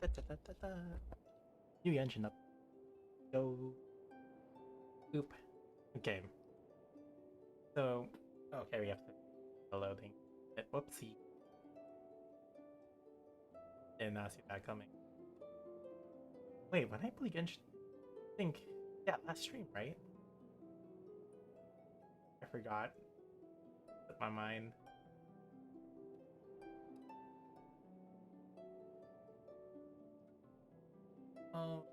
Da. New Genshin up. Go. Oop. Okay. So, okay, we have to loading. Whoopsie. Did not see that coming. Wait, when I play Genshin, I think, yeah, last stream, right? I forgot. Slipped my mind. Oh.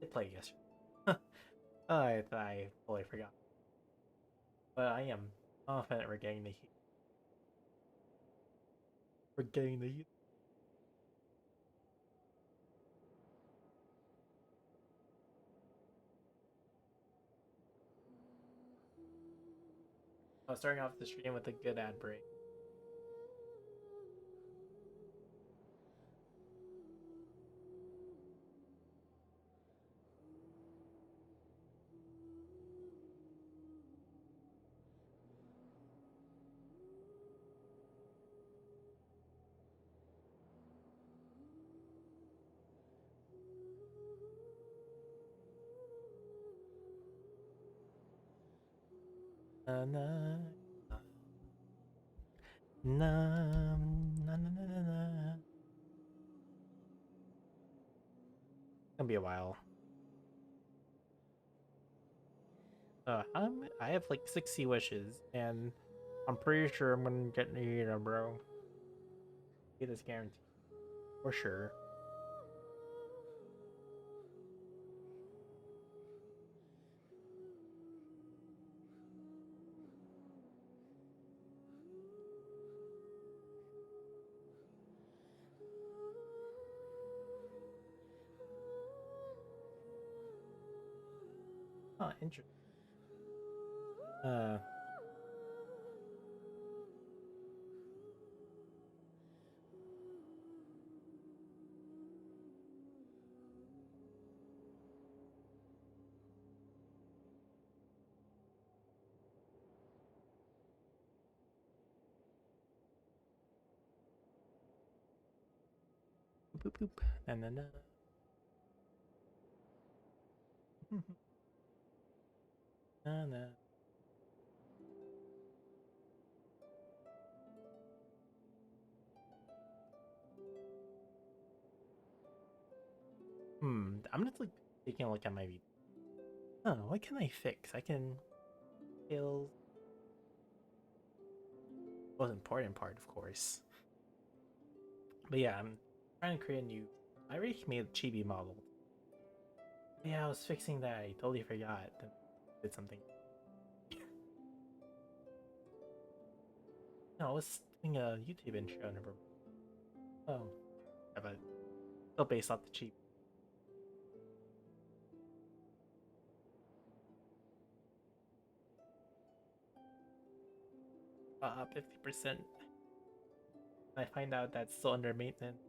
I played yesterday. I totally forgot. But I am confident we're getting the heat. We're getting the heat. I was starting off the stream with a good ad break. Na na na na na na na na. Gonna be a while. I have like 60 wishes, and I'm pretty sure I'm gonna get Nina, bro. Get this guaranteed for sure. Oh, interesting. Uh, boop boop boop. Na na na. Na na. I'm just like taking a look at my video. Oh, what can I fix? I can kill. Most important part, of course. But yeah, I'm trying to create a new. I already made a chibi model. But yeah, I was fixing that. I totally forgot. Then did something. No, I was doing a YouTube intro. Never. Oh, yeah, but still based off the cheap. 50%. I find out that's still under maintenance.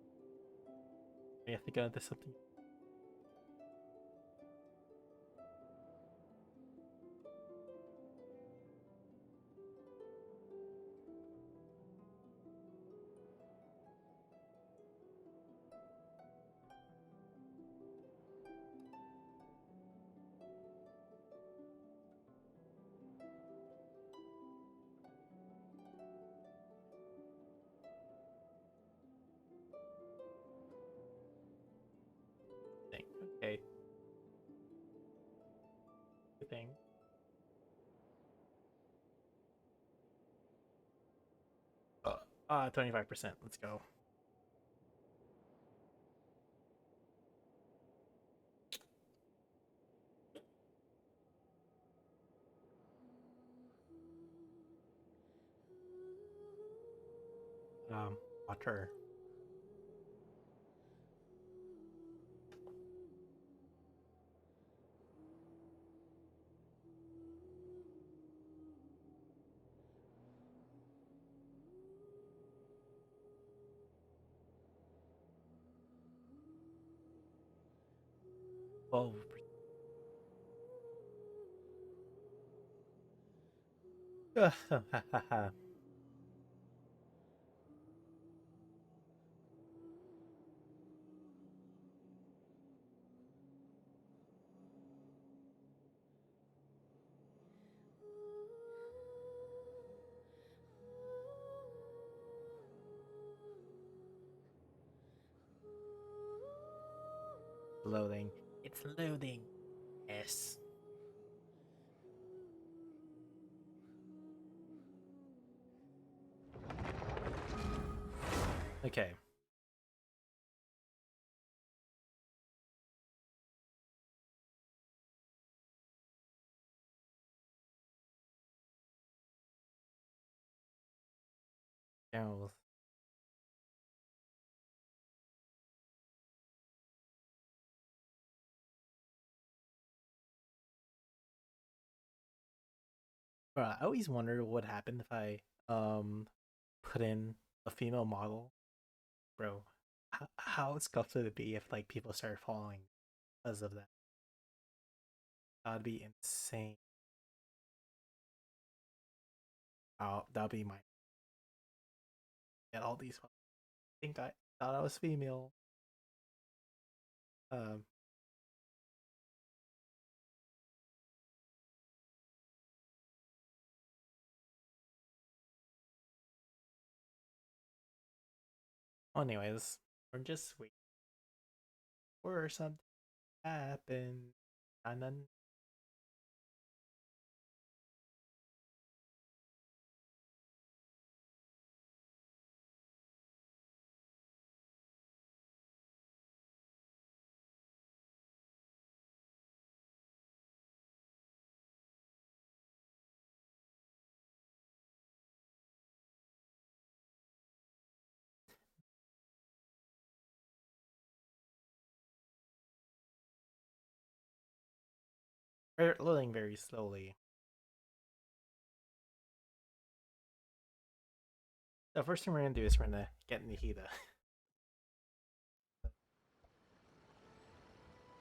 I have to go into something. Okay. Good thing. 25%. Let's go. Water. Oh, Loading. It's loading. Yes. Okay. Now, I always wonder what happened if I put in a female model, bro. How scuffed would it be if like people started following because of that? That'd be insane. That'd be my get all these. I think I thought I was female. Um. Anyways, we're just waiting for something to happen. And then we're loading very slowly. The first thing we're gonna do is we're gonna get Nihida.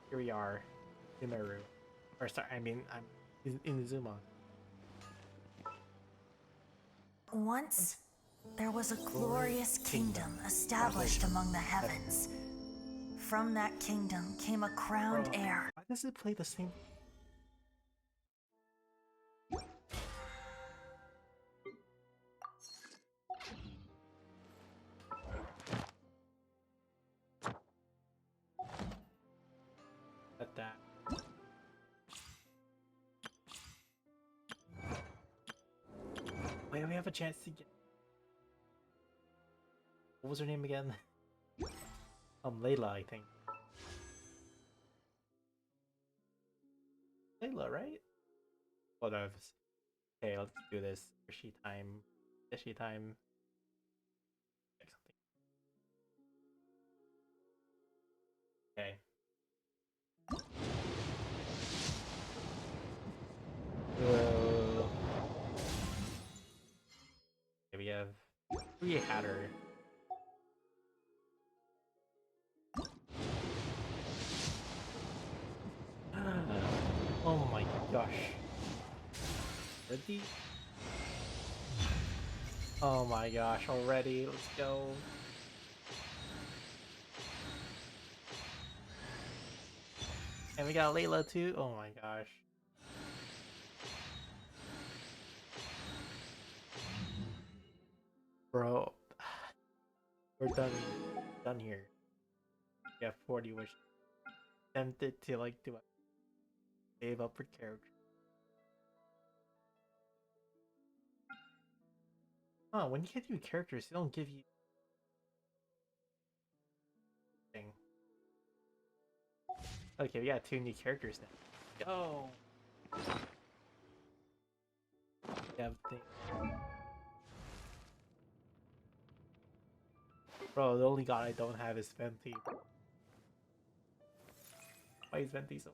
Here we are, Imaru. Or sorry, I'm Inazuma. Once, there was a glorious kingdom established among the heavens. From that kingdom came a crowned heir. Why does it play the same? At that. Wait, we have a chance to get. What was her name again? Layla, I think. Layla, right? What else? Okay, let's do this. Rishi time. Rishi time. Check something. Okay. Okay, we have 3 Hatter. Oh my gosh. Ready? Oh my gosh, already. Let's go. And we got Layla too. Oh my gosh. Bro. We're done here. We have 40 wishes. Tempted to like do a save up for character. Huh, when you get new characters, they don't give you thing. Okay, we got 2 new characters now. Go! We have things. Bro, the only god I don't have is Venti. Why is Venti so?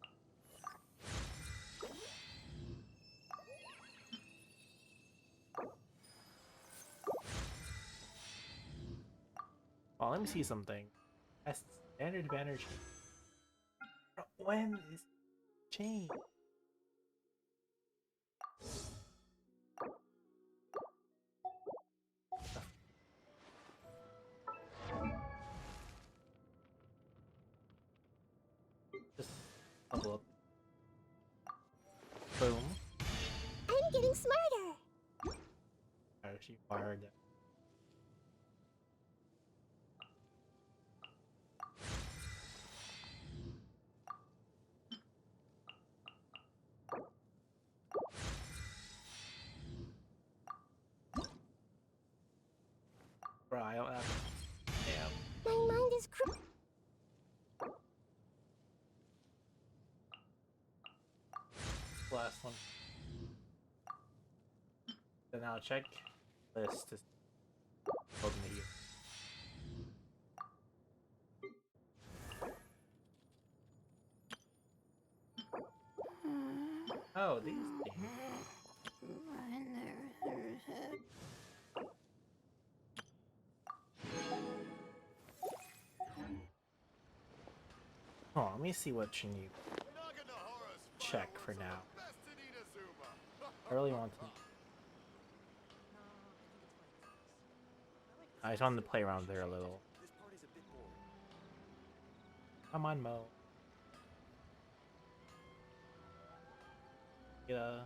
Oh, let me see something. That's standard banner change. Bro, when is change? heard that. Bro, I don't have. Damn. My mind is Last one. Then I'll check list to open the year. Oh, these things. Oh, let me see what you need. Check for now. I really want to. I just wanted to play around there a little. Come on, Mo. Yeah.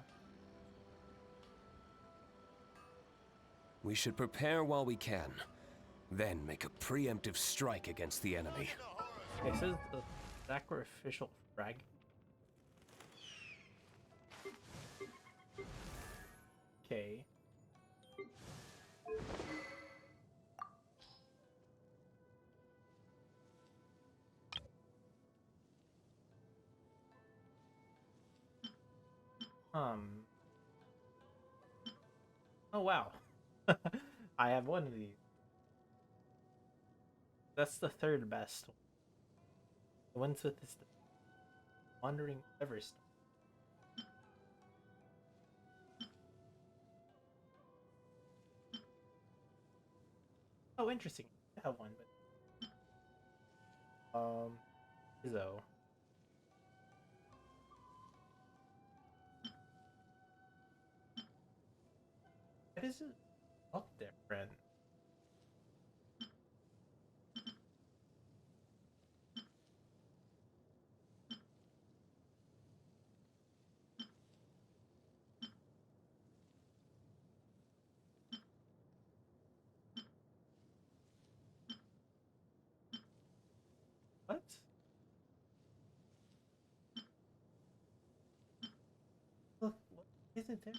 We should prepare while we can, then make a preemptive strike against the enemy. Okay, so the sacrificial frag. Okay. Oh wow. I have one of these. That's the third best one. The ones with this Wandering Everstone. Oh, interesting. I have one, but Izzo. What is it? Look different. What? Look, what is it there?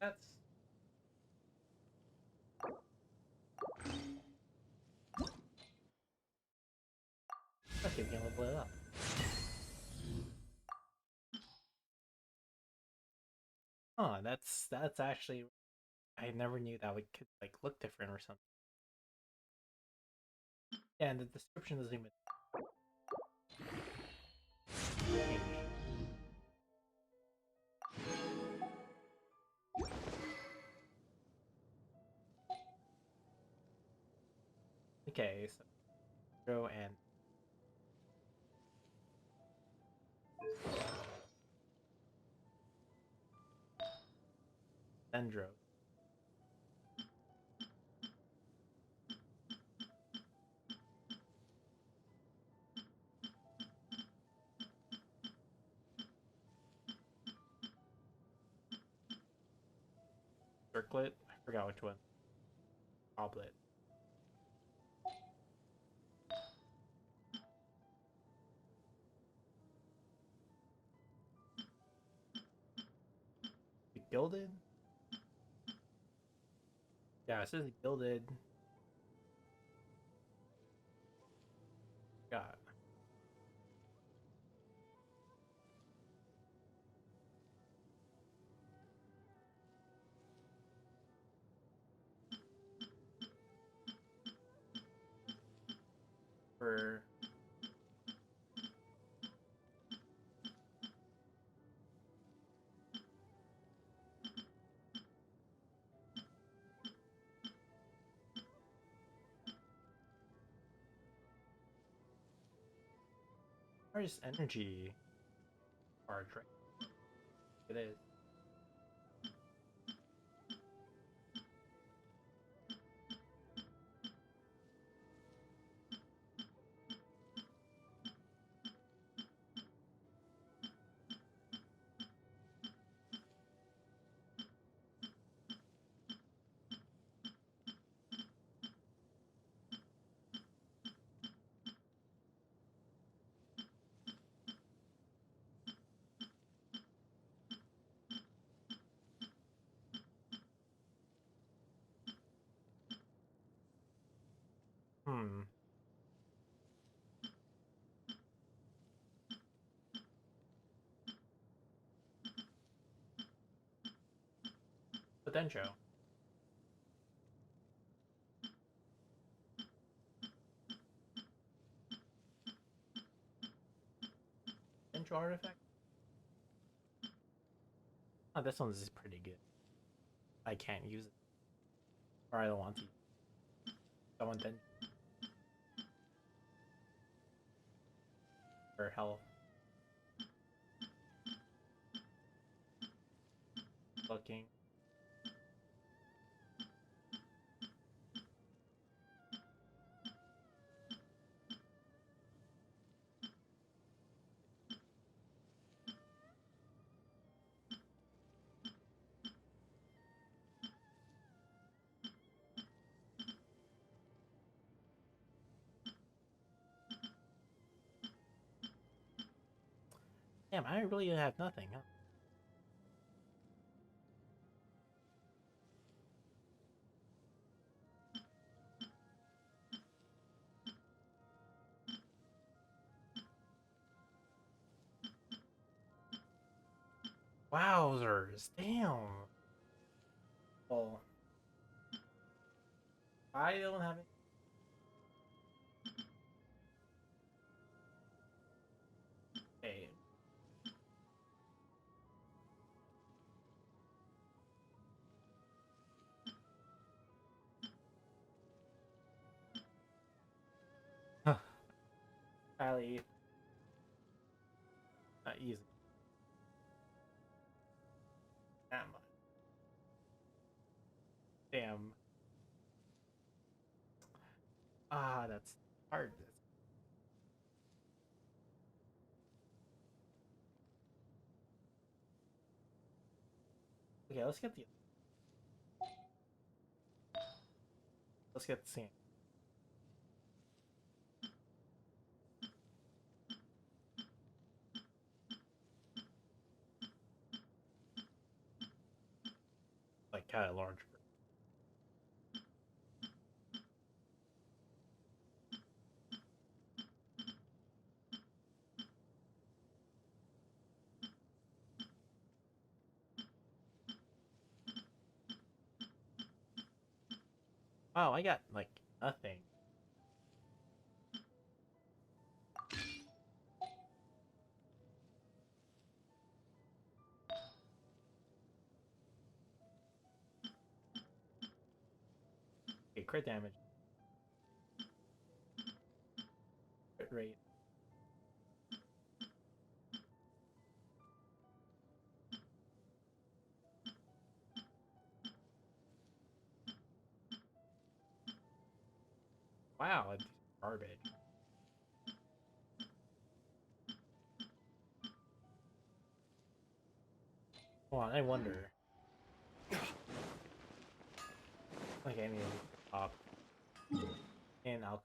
That's okay. We can level it up. Huh? That's actually. I never knew that we could like look different or something. Yeah, and the description doesn't even change. Okay, so go and Dendro. Circlet? I forgot which one. Goblet. The Gilded? Yeah, it says Gilded. Got for where's energy charge, right? It is. Dendro. Dendro artifact? Oh, this one's pretty good. I can't use it. Or I don't want to. I want Dendro. For health. Looking. Damn, I really have nothing, huh? Wowzers, damn. Well, I don't have it. Okay. Huh. Probably not easy. That much. Damn. Ah, that's hard. Okay, let's get the sand. Like kind of large. Wow, I got like nothing. Okay, crit damage. Crit rate. Wow, it's garbage. Hold on, I wonder. Like any of these pop. And I'll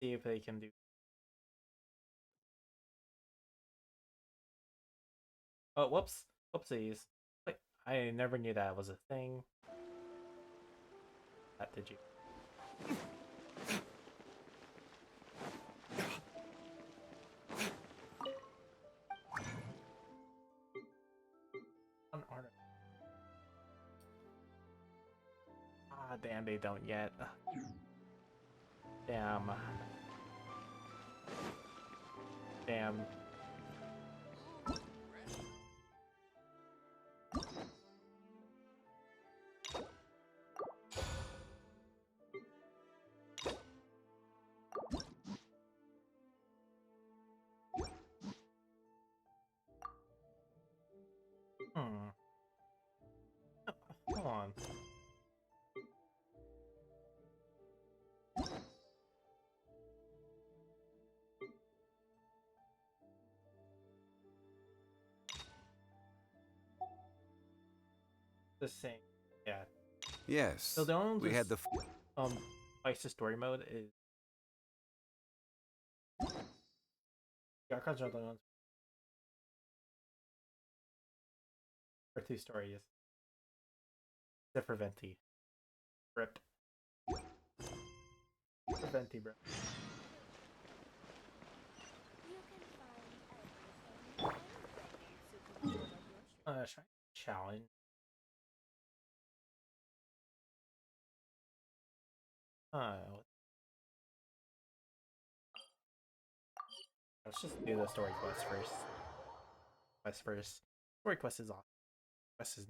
see if they can do. Oh, whoops. Whoopsies. Wait, I never knew that was a thing. That did you? One artifact. Ah, damn, they don't yet. Damn. Damn. Hmm. Hold on. The same. Yeah. Yes, So the only we had the... twice the story mode is the archives are the only ones for two stories. Except for Venti. Rip. For Venti, bro. You can find Challenge. Let's just do the story quest first. Story quest is awesome. Quest is.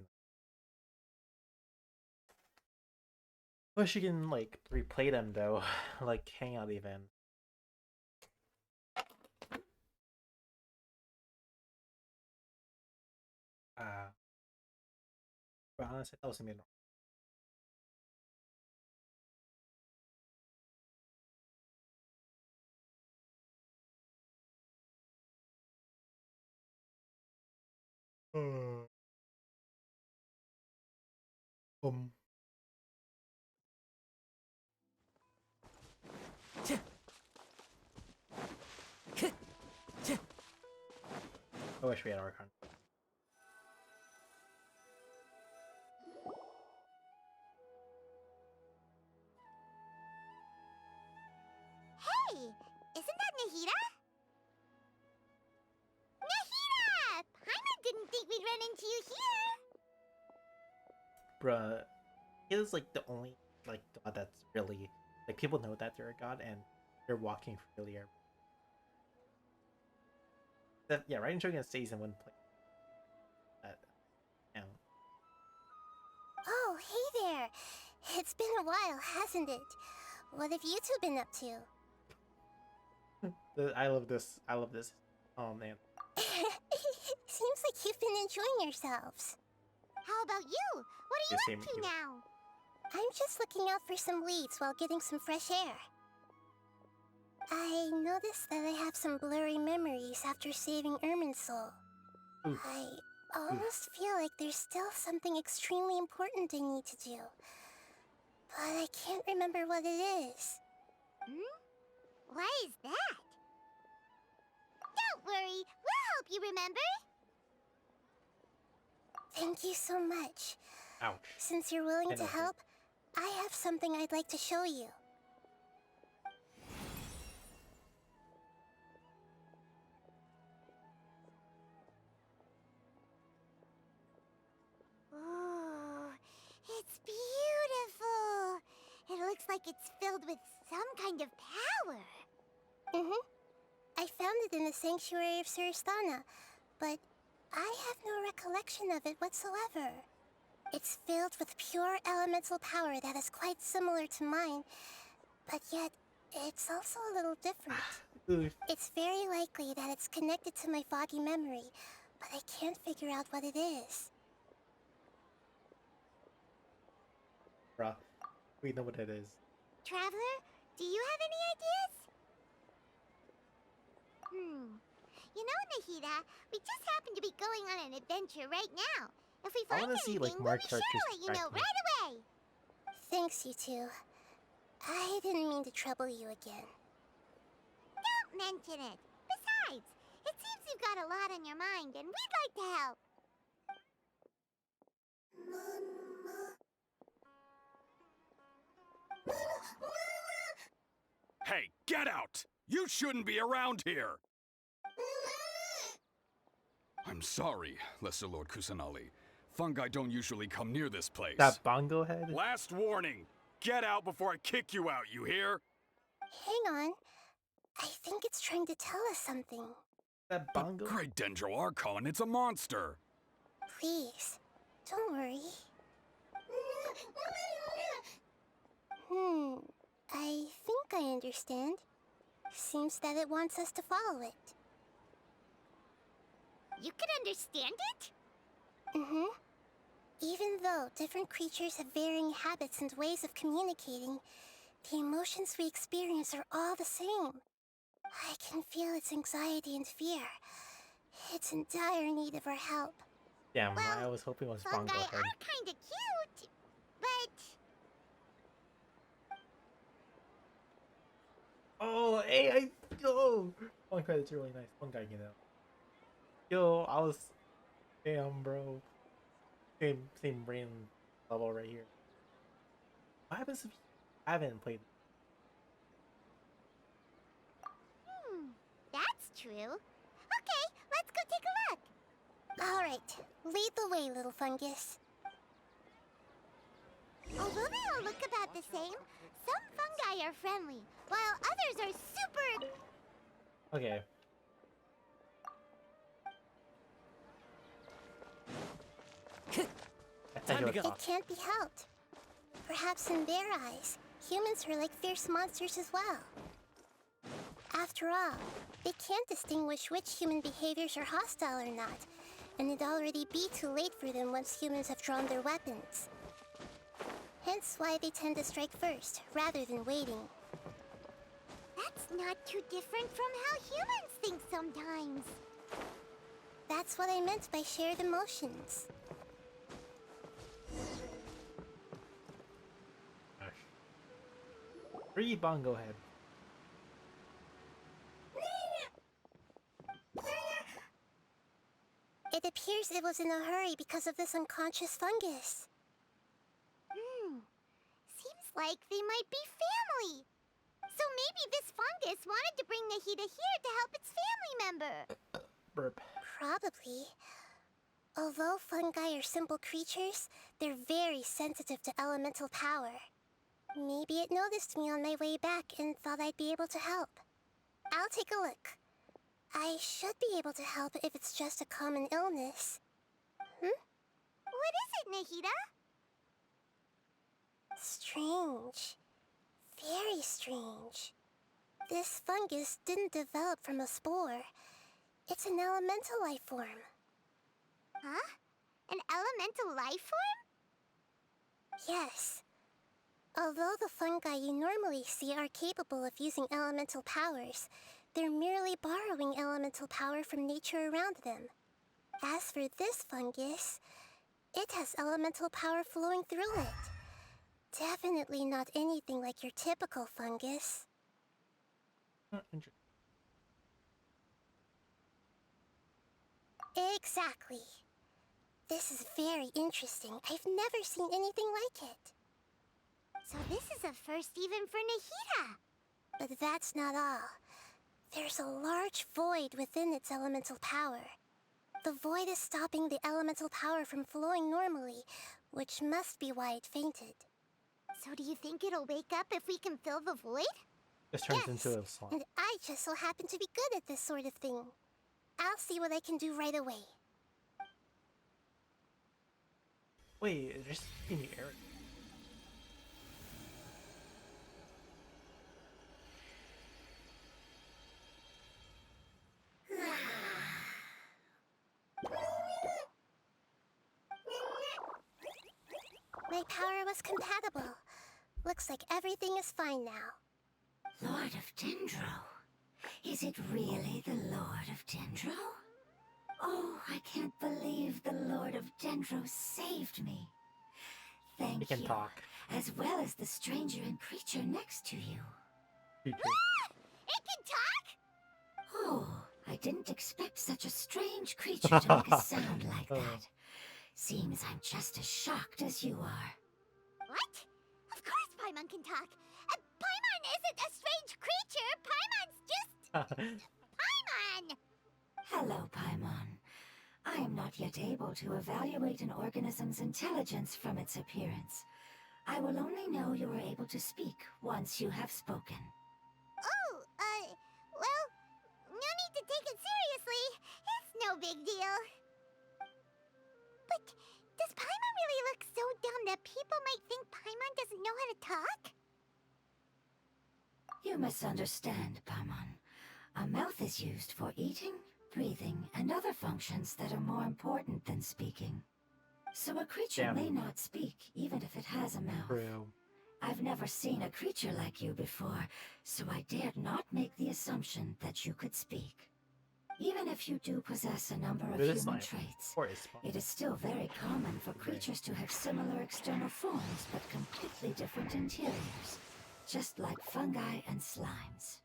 Wish you can like replay them though, like hangout event. But honestly, that was gonna be um. I wish we had Archon. Hey, isn't that Nahida? Nahida! Paimon didn't think we'd run into you here. Bruh, he is like the only like god that's really like people know that they're a god and they're walking freely. Yeah, Raiden Shogun stays in one place. And Oh, hey there. It's been a while, hasn't it? What have you two been up to? I love this. I love this. Oh man. Seems like you've been enjoying yourselves. How about you? What are you up to now? I'm just looking out for some leads while getting some fresh air. I noticed that I have some blurry memories after saving Ermin's soul. Oof. I almost feel like there's still something extremely important I need to do. But I can't remember what it is. Why is that? Don't worry, we'll help you remember. Thank you so much. Ouch. Since you're willing to help, I have something I'd like to show you. Oh, it's beautiful. It looks like it's filled with some kind of power. I found it in the sanctuary of Suristana, but I have no recollection of it whatsoever. It's filled with pure elemental power that is quite similar to mine, but yet it's also a little different. Oof. It's very likely that it's connected to my foggy memory, but I can't figure out what it is. Bruh, we know what it is. Traveler, do you have any ideas? You know, Nahida, we just happen to be going on an adventure right now. If we I find wanna see, anything, like, we'll more be sure to characters let you know correctly. right away. Thanks, you two. I didn't mean to trouble you again. Don't mention it. Besides, it seems you've got a lot on your mind, and we'd like to help. Hey, get out! You shouldn't be around here! I'm sorry, Lesser Lord Kusanali. Fungi don't usually come near this place. That bongo head? Last warning! Get out before I kick you out, you hear? Hang on. I think it's trying to tell us something. That But bongo? Great Dendro Archon, it's a monster! Please, don't worry. I think I understand. Seems that it wants us to follow it. You can understand it? Even though different creatures have varying habits and ways of communicating, the emotions we experience are all the same. I can feel its anxiety and fear. It's in dire need of our help. Damn, Well, I was hoping it was Fungi bongo head. are kinda cute, but... Oh, hey, yo! One credit's really nice. One guy, you know. Yo, I was, damn, bro. Same brain level right here. What happens if you haven't played? That's true. Okay, let's go take a look. Alright, lead the way, little fungus. Although they all look about the same, some fungi are friendly, while others are super... Okay. Time to go. It can't be helped. Perhaps in their eyes, humans are like fierce monsters as well. After all, they can't distinguish which human behaviors are hostile or not, and it'd already be too late for them once humans have drawn their weapons. Hence why they tend to strike first, rather than waiting. That's not too different from how humans think sometimes. That's what I meant by shared emotions. Free bongo head. It appears it was in a hurry because of this unconscious fungus. Seems like they might be family. So maybe this fungus wanted to bring Nahida here to help its family member. Burp. Probably. Although fungi are simple creatures, they're very sensitive to elemental power. Maybe it noticed me on my way back and thought I'd be able to help. I'll take a look. I should be able to help if it's just a common illness. What is it, Nahida? Strange. Very strange. This fungus didn't develop from a spore. It's an elemental life form. Huh? An elemental life form? Yes. Although the fungi you normally see are capable of using elemental powers, they're merely borrowing elemental power from nature around them. As for this fungus, it has elemental power flowing through it. Definitely not anything like your typical fungus. Exactly. This is very interesting. I've never seen anything like it. So this is a first even for Nahida. But that's not all. There's a large void within its elemental power. The void is stopping the elemental power from flowing normally, which must be why it fainted. So do you think it'll wake up if we can fill the void? Just turns Yes, into a slime. and I just so happen to be good at this sort of thing. I'll see what I can do right away. Wait, there's in the air. My power was compatible. Looks like everything is fine now. Lord of Dendro? Is it really the Lord of Dendro? Oh, I can't believe the Lord of Dendro saved me. Thank He can you. talk. As well as the stranger and creature next to you. Creature. It can talk? Oh, I didn't expect such a strange creature to make a sound like that. Seems I'm just as shocked as you are. What? Of course Paimon can talk. Paimon isn't a strange creature. Paimon's just... Paimon! Hello, Paimon. I am not yet able to evaluate an organism's intelligence from its appearance. I will only know you are able to speak once you have spoken. Oh, well, no need to take it seriously. It's no big deal. But does Paimon really look so dumb that people might think Paimon doesn't know how to talk? You misunderstand, Paimon. A mouth is used for eating, breathing, and other functions that are more important than speaking. So a creature may not speak, even if it has a mouth. True. I've never seen a creature like you before, so I dared not make the assumption that you could speak. Even if you do possess a number of It is human slime. traits, Or is slime. it is still very common for creatures to have similar external forms but completely different interiors, just like fungi and slimes.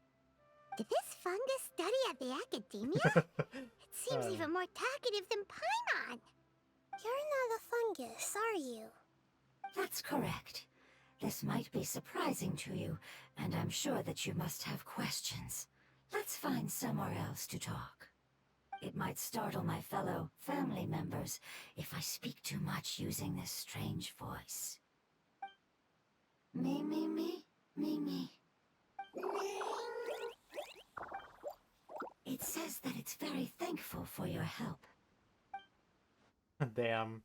Did this fungus study at the academia? It seems even more talkative than Paimon. You're not a fungus, are you? That's correct. This might be surprising to you, and I'm sure that you must have questions. Let's find somewhere else to talk. It might startle my fellow family members if I speak too much using this strange voice. Me, me, me, me, me. It says that it's very thankful for your help. Damn.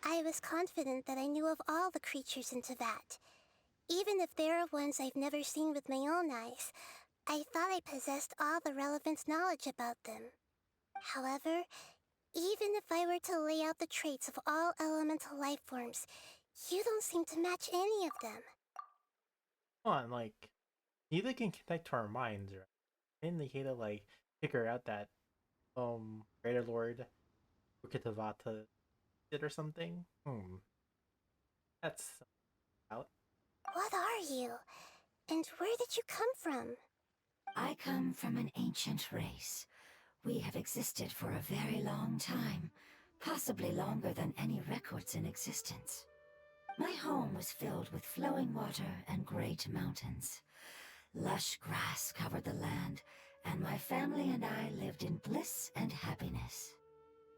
I was confident that I knew of all the creatures in Teyvat. Even if there are ones I've never seen with my own eyes, I thought I possessed all the relevant knowledge about them. However, even if I were to lay out the traits of all elemental life forms, you don't seem to match any of them. Come on, like, neither can connect to our minds, right? Didn't they to like figure out that Greater Lord Ukitavata did or something? That's out. What are you? And where did you come from? I come from an ancient race. We have existed for a very long time, possibly longer than any records in existence. My home was filled with flowing water and great mountains. Lush grass covered the land, and my family and I lived in bliss and happiness.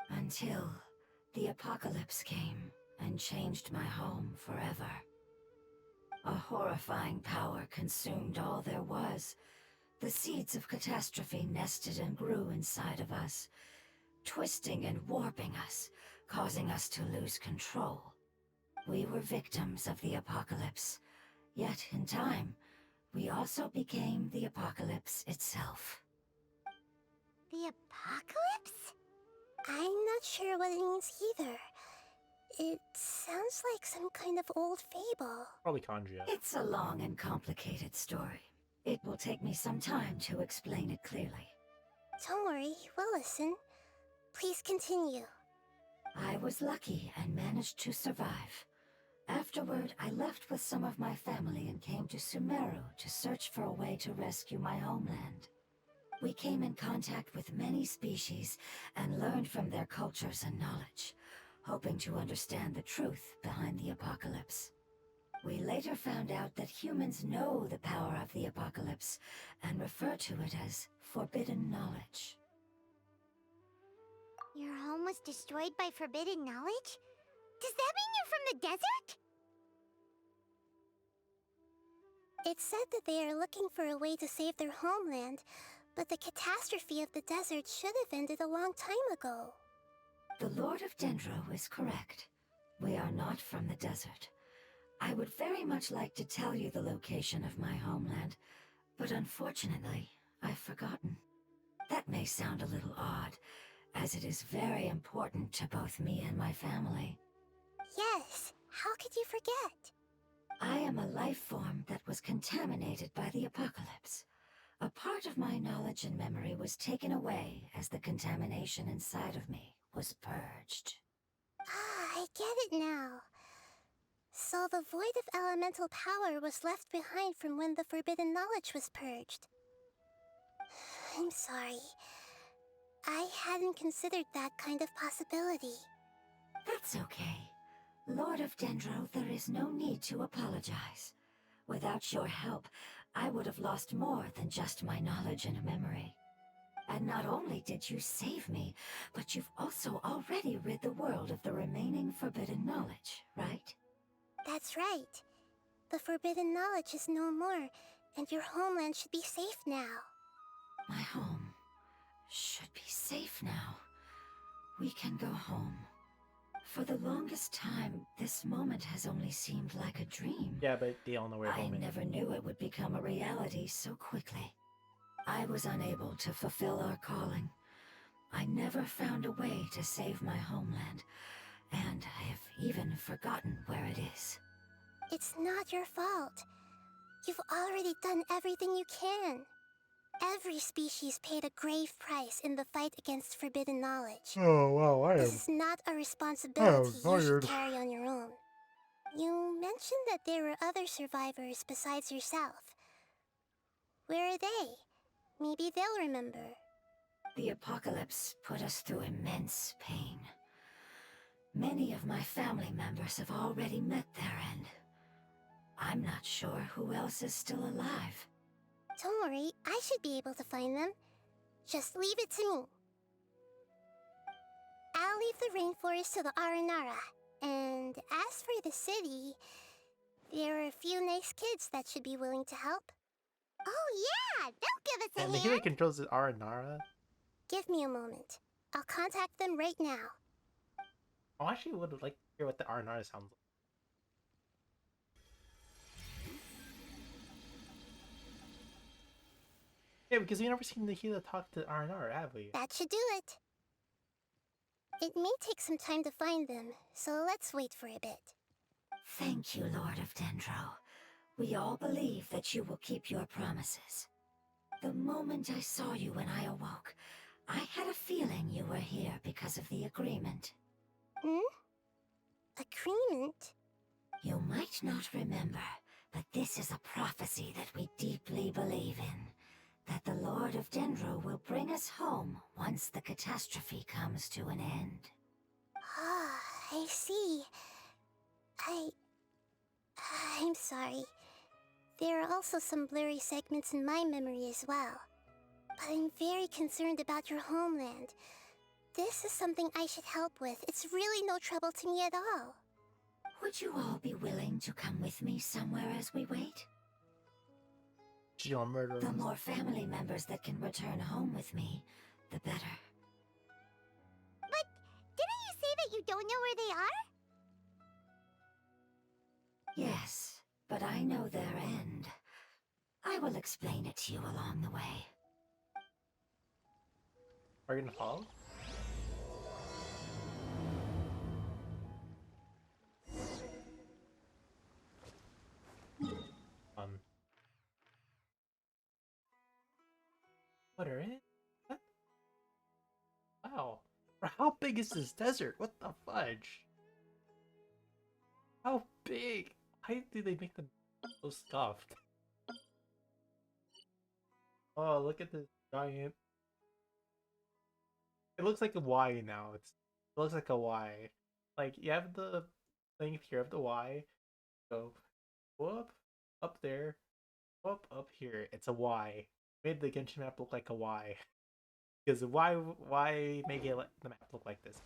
Until the apocalypse came and changed my home forever. A horrifying power consumed all there was. The seeds of catastrophe nested and grew inside of us, twisting and warping us, causing us to lose control. We were victims of the apocalypse, yet in time, we also became the apocalypse itself. The apocalypse? I'm not sure what it means either. It sounds like some kind of old fable. Probably Kanjia. It's a long and complicated story. It will take me some time to explain it clearly. Don't worry, we'll listen. Please continue. I was lucky and managed to survive. Afterward, I left with some of my family and came to Sumeru to search for a way to rescue my homeland. We came in contact with many species and learned from their cultures and knowledge, hoping to understand the truth behind the apocalypse. We later found out that humans know the power of the apocalypse and refer to it as forbidden knowledge. Your home was destroyed by forbidden knowledge? Does that mean you're from the desert? It's said that they are looking for a way to save their homeland, but the catastrophe of the desert should have ended a long time ago. The Lord of Dendro is correct. We are not from the desert. I would very much like to tell you the location of my homeland, but unfortunately, I've forgotten. That may sound a little odd, as it is very important to both me and my family. Yes, how could you forget? I am a life form that was contaminated by the apocalypse. A part of my knowledge and memory was taken away as the contamination inside of me was purged. Ah, I get it now. So the void of elemental power was left behind from when the forbidden knowledge was purged. I'm sorry. I hadn't considered that kind of possibility. That's okay. Lord of Dendro, there is no need to apologize. Without your help, I would have lost more than just my knowledge and memory. And not only did you save me, but you've also already rid the world of the remaining forbidden knowledge, right? That's right. The forbidden knowledge is no more, and your homeland should be safe now. My home should be safe now. We can go home. For the longest time, this moment has only seemed like a dream. Yeah, but they all know where I home is. never knew it would become a reality so quickly. I was unable to fulfill our calling. I never found a way to save my homeland, and I have even forgotten where it is. It's not your fault. You've already done everything you can. Every species paid a grave price in the fight against forbidden knowledge. Oh wow, This is not a responsibility you should carry on your own. You mentioned that there were other survivors besides yourself. Where are they? Maybe they'll remember. The apocalypse put us through immense pain. Many of my family members have already met their end. I'm not sure who else is still alive. Don't worry, I should be able to find them. Just leave it to me. I'll leave the rainforest to the Aranara. And as for the city, there are a few nice kids that should be willing to help. Oh yeah, they'll give us a And the hand. hero controls the Aranara. Give me a moment. I'll contact them right now. I actually would like to hear what the Aranara sounds like. Yeah, because we never seen the hero talk to Aranara, have we? That should do it. It may take some time to find them, so let's wait for a bit. Thank you, Lord of Dendro. We all believe that you will keep your promises. The moment I saw you when I awoke, I had a feeling you were here because of the agreement. Hmm? Agreement? You might not remember, but this is a prophecy that we deeply believe in. That the Lord of Dendro will bring us home once the catastrophe comes to an end. Ah, I see. I'm sorry. There are also some blurry segments in my memory as well. But I'm very concerned about your homeland. This is something I should help with. It's really no trouble to me at all. Would you all be willing to come with me somewhere as we wait? She'll murder The us. more family members that can return home with me, the better. But didn't you say that you don't know where they are? Yes, but I know their end. I will explain it to you along the way. Are you gonna follow? What are it? What? Wow. Bro, how big is this desert? What the fudge? How big? Why do they make them so stuffed? Oh, look at this giant. It looks like a Y now. It looks like a Y. Like you have the thing here of the Y. Go whoop up there, whoop up here. It's a Y. Made the Genshin map look like a Y. Because why make it the map look like this?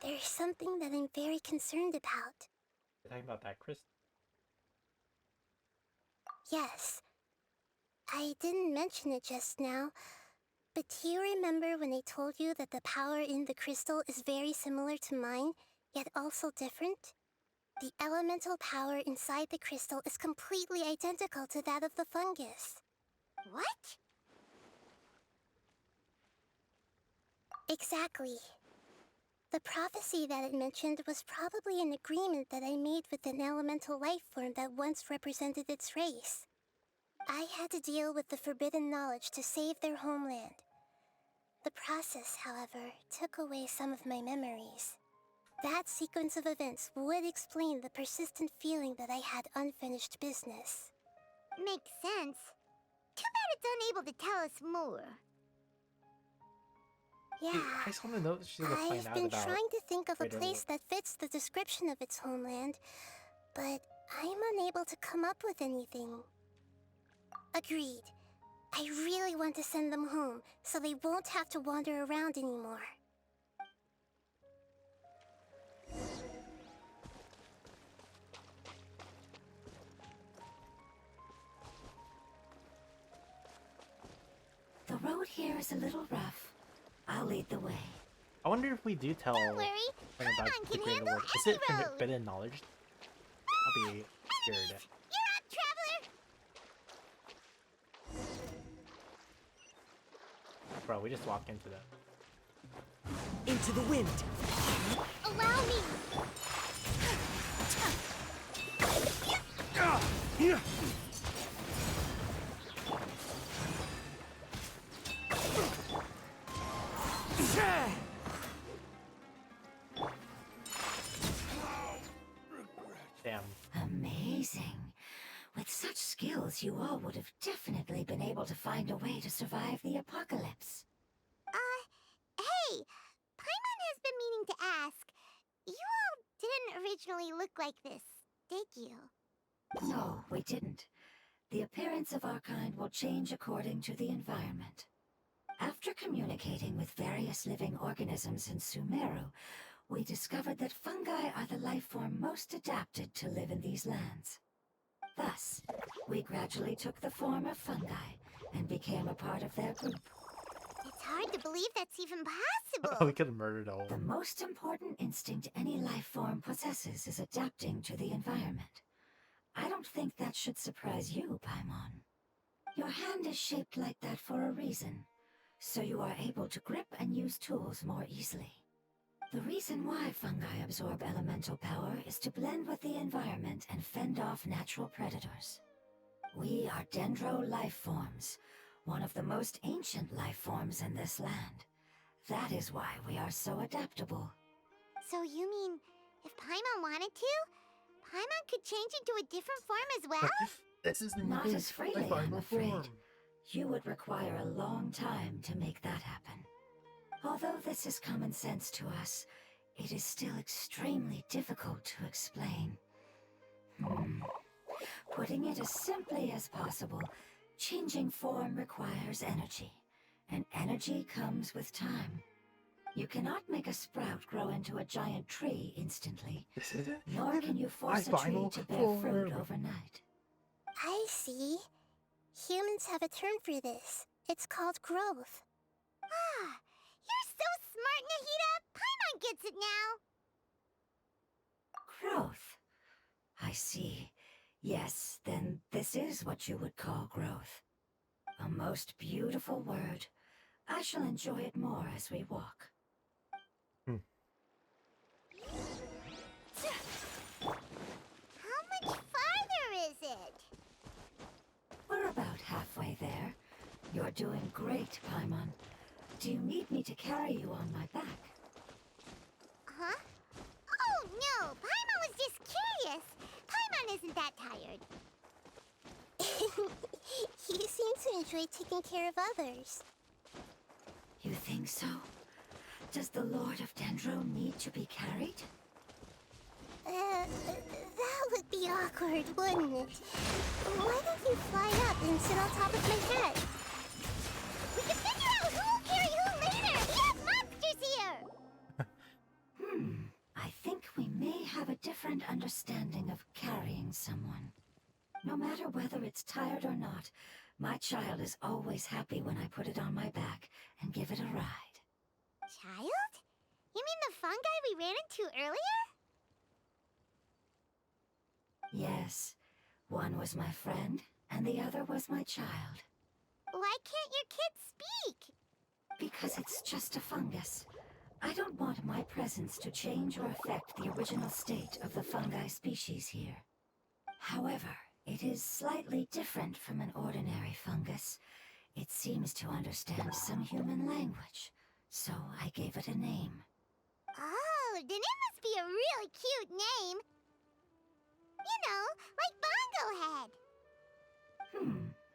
There's something that I'm very concerned about. You're talking about that crystal. Yes. I didn't mention it just now, but do you remember when I told you that the power in the crystal is very similar to mine, yet also different? The elemental power inside the crystal is completely identical to that of the fungus. What? Exactly. The prophecy that it mentioned was probably an agreement that I made with an elemental life form that once represented its race. I had to deal with the forbidden knowledge to save their homeland. The process, however, took away some of my memories. That sequence of events would explain the persistent feeling that I had unfinished business. Makes sense. Too bad it's unable to tell us more. Yeah, I just want to know she's gonna find I've out been about. trying to think of a Greater place that fits the description of its homeland, but I'm unable to come up with anything. Agreed. I really want to send them home, so they won't have to wander around anymore. The road here is a little rough. I'll lead the way. I wonder if we do tell Don't worry, them about Paimon the can greater handle world. Is it any road. forbidden knowledge? I'll be scared. You're up, traveler! Bro, we just walked into that. Into the wind. Allow me! With such skills, you all would have definitely been able to find a way to survive the apocalypse. Hey! Paimon has been meaning to ask. You all didn't originally look like this, did you? No, we didn't. The appearance of our kind will change according to the environment. After communicating with various living organisms in Sumeru, we discovered that fungi are the life form most adapted to live in these lands. Thus, we gradually took the form of fungi and became a part of their group. It's hard to believe that's even Oh, possible. we could have murdered all. The most important instinct any life form possesses is adapting to the environment. I don't think that should surprise you, Paimon. Your hand is shaped like that for a reason, so you are able to grip and use tools more easily. The reason why fungi absorb elemental power is to blend with the environment and fend off natural predators. We are dendro life forms, one of the most ancient life forms in this land. That is why we are so adaptable. So you mean, if Paimon wanted to, Paimon could change into a different form as well? This is Not as freely, my I'm final afraid. form. You would require a long time to make that happen. Although this is common sense to us, it is still extremely difficult to explain. Putting it as simply as possible, changing form requires energy, and energy comes with time. You cannot make a sprout grow into a giant tree instantly, This is it? nor can you force a My tree final to bear fruit form. overnight. I see. Humans have a term for this. It's called growth. Ah, you're so smart, Nahida! Paimon gets it now! Growth. I see. Yes, then this is what you would call growth. A most beautiful word. I shall enjoy it more as we walk. How much farther is it? We're about halfway there. You're doing great, Paimon. Do you need me to carry you on my back? Huh? Oh, no! Paimon was just curious! Paimon isn't that tired. You seem to enjoy taking care of others. You think so? Does the Lord of Dendro need to be carried? That would be awkward, wouldn't it? Why don't you fly up and sit on top of my head? We can figure out who'll carry who later! We have monsters here! I think we may have a different understanding of carrying someone. No matter whether it's tired or not, my child is always happy when I put it on my back and give it a ride. Child? You mean the fungi we ran into earlier? Yes, one was my friend, and the other was my child. Why can't your kid speak? Because it's just a fungus. I don't want my presence to change or affect the original state of the fungi species here. However, it is slightly different from an ordinary fungus. It seems to understand some human language, so I gave it a name. Oh, then it must be a really cute name. You know, like Bongo Head.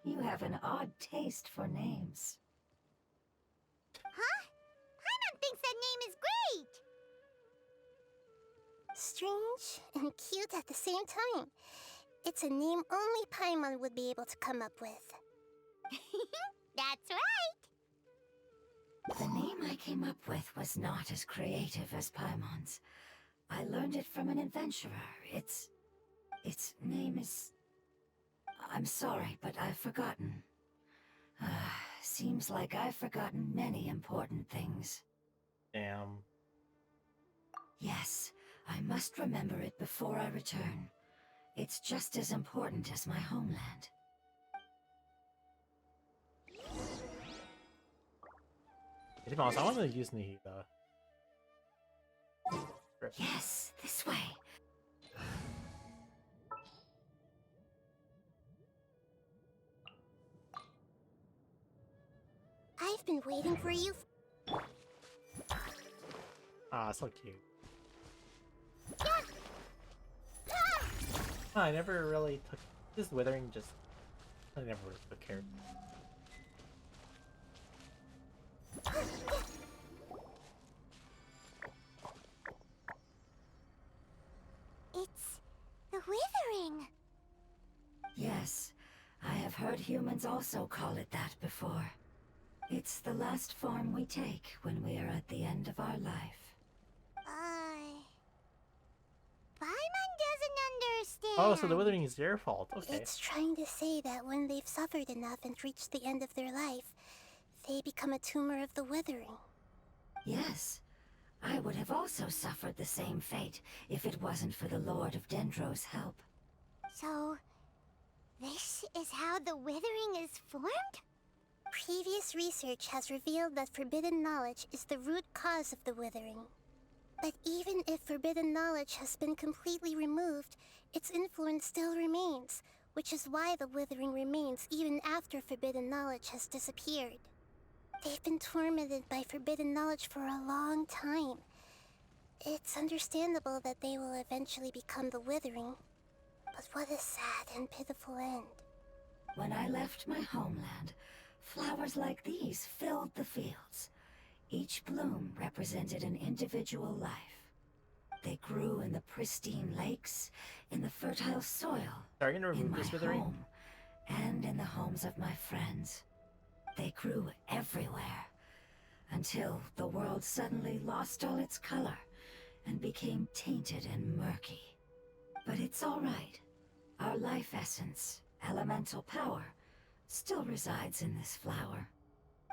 You have an odd taste for names. Huh? Paimon thinks that name is great. Strange and cute at the same time. It's a name only Paimon would be able to come up with. That's right. The name I came up with was not as creative as Paimon's. I learned it from an adventurer. Its name is... I'm sorry, but I've forgotten. Seems like I've forgotten many important things. Damn. Yes, I must remember it before I return. It's just as important as my homeland. Hey, Moss, I want to use Nahida. Yes, this way. I've been waiting for you. Ah, so cute. I never really took This withering just I never really took care. It's the withering. Yes, I have heard humans also call it that before. It's the last form we take when we are at the end of our life. Paimon doesn't understand. Oh, so the withering is their fault. Okay. It's trying to say that when they've suffered enough and reached the end of their life, they become a tumor of the withering. Yes, I would have also suffered the same fate if it wasn't for the Lord of Dendro's help. So, this is how the withering is formed? Previous research has revealed that forbidden knowledge is the root cause of the withering. But even if forbidden knowledge has been completely removed, its influence still remains, which is why the withering remains even after forbidden knowledge has disappeared. They've been tormented by forbidden knowledge for a long time. It's understandable that they will eventually become the withering. But what a sad and pitiful end. When I left my homeland, flowers like these filled the fields. Each bloom represented an individual life. They grew in the pristine lakes, in the fertile soil, Are you gonna in remove my this withering? home, and in the homes of my friends. They grew everywhere, until the world suddenly lost all its color and became tainted and murky. But it's all right. Our life essence, elemental power, still resides in this flower.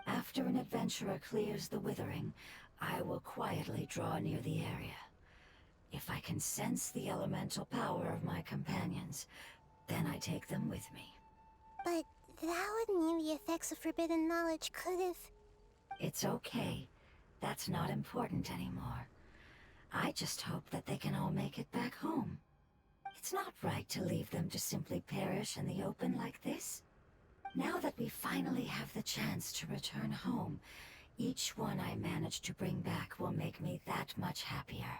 After an adventurer clears the withering, I will quietly draw near the area. If I can sense the elemental power of my companions, then I take them with me. But that would mean the effects of forbidden knowledge could have... It's okay. That's not important anymore. I just hope that they can all make it back home. It's not right to leave them to simply perish in the open like this. Now that we finally have the chance to return home, each one I manage to bring back will make me that much happier.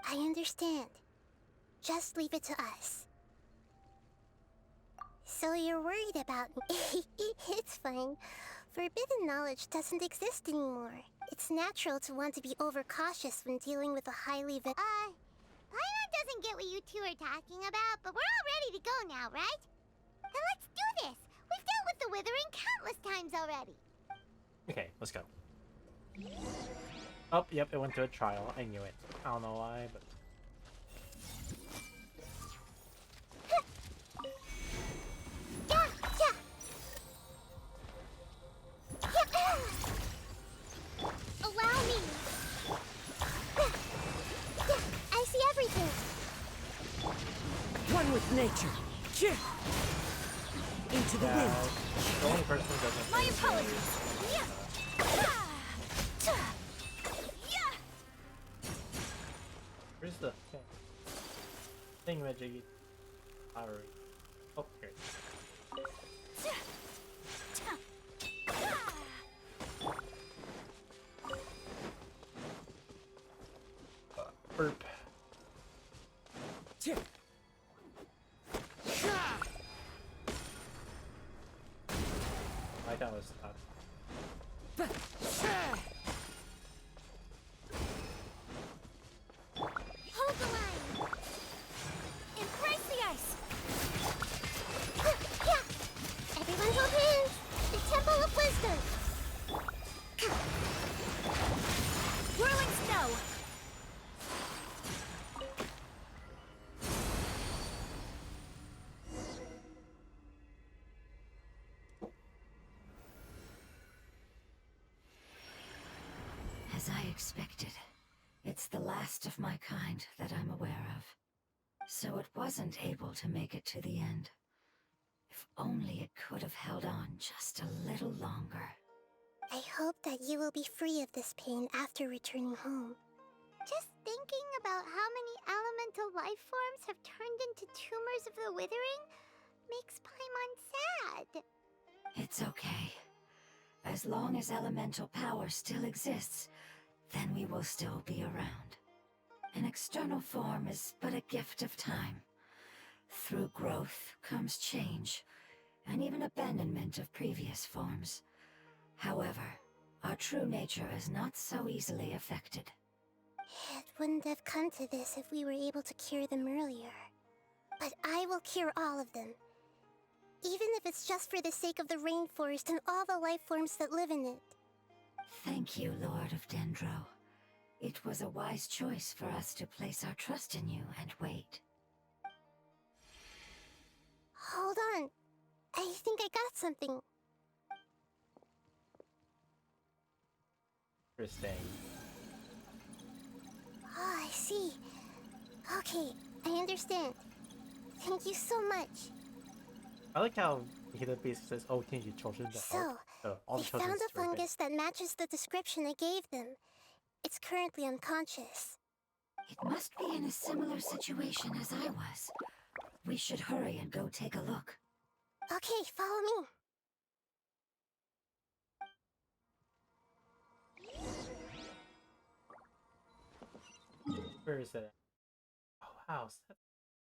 I understand. Just leave it to us. So you're worried about me. It's fine. Forbidden knowledge doesn't exist anymore. It's natural to want to be overcautious when dealing with a highly Paimon doesn't get what you two are talking about, but we're all ready to go now, right? Then let's do this! We've dealt with the withering countless times already. Okay, let's go. Oh, yep, it went to a trial. I knew it. I don't know why, but... Allow me. I see everything. One with nature. Into the wind. The only person who doesn't... My apologies. Where's the thing Thingamajiggy? Flowery. Oh, here it is. Burp. I thought it was stuck. Hold the line. Embrace the ice. Everyone hold hands. The Temple of Wisdom. Whirling snow. As I expected, it's the last of my kind that I'm aware of. So it wasn't able to make it to the end. If only it could have held on just a little longer. I hope that you will be free of this pain after returning home. Just thinking about how many elemental life forms have turned into tumors of the withering makes Paimon sad. It's okay. As long as elemental power still exists, then we will still be around. An external form is but a gift of time. Through growth comes change, and even abandonment of previous forms. However, our true nature is not so easily affected. It wouldn't have come to this if we were able to cure them earlier. But I will cure all of them. Even if it's just for the sake of the rainforest and all the life forms that live in it. Thank you, Lord of Dendro. It was a wise choice for us to place our trust in you and wait. Hold on. I think I got something. Interesting. Oh, I see. Okay, I understand. Thank you so much. I like how he basically says, "Oh, can you children to help?" So, all they the children found a is terrific. fungus that matches the description I gave them. It's currently unconscious. It must be in a similar situation as I was. We should hurry and go take a look. Okay, follow me. Where is it? Oh wow, so that's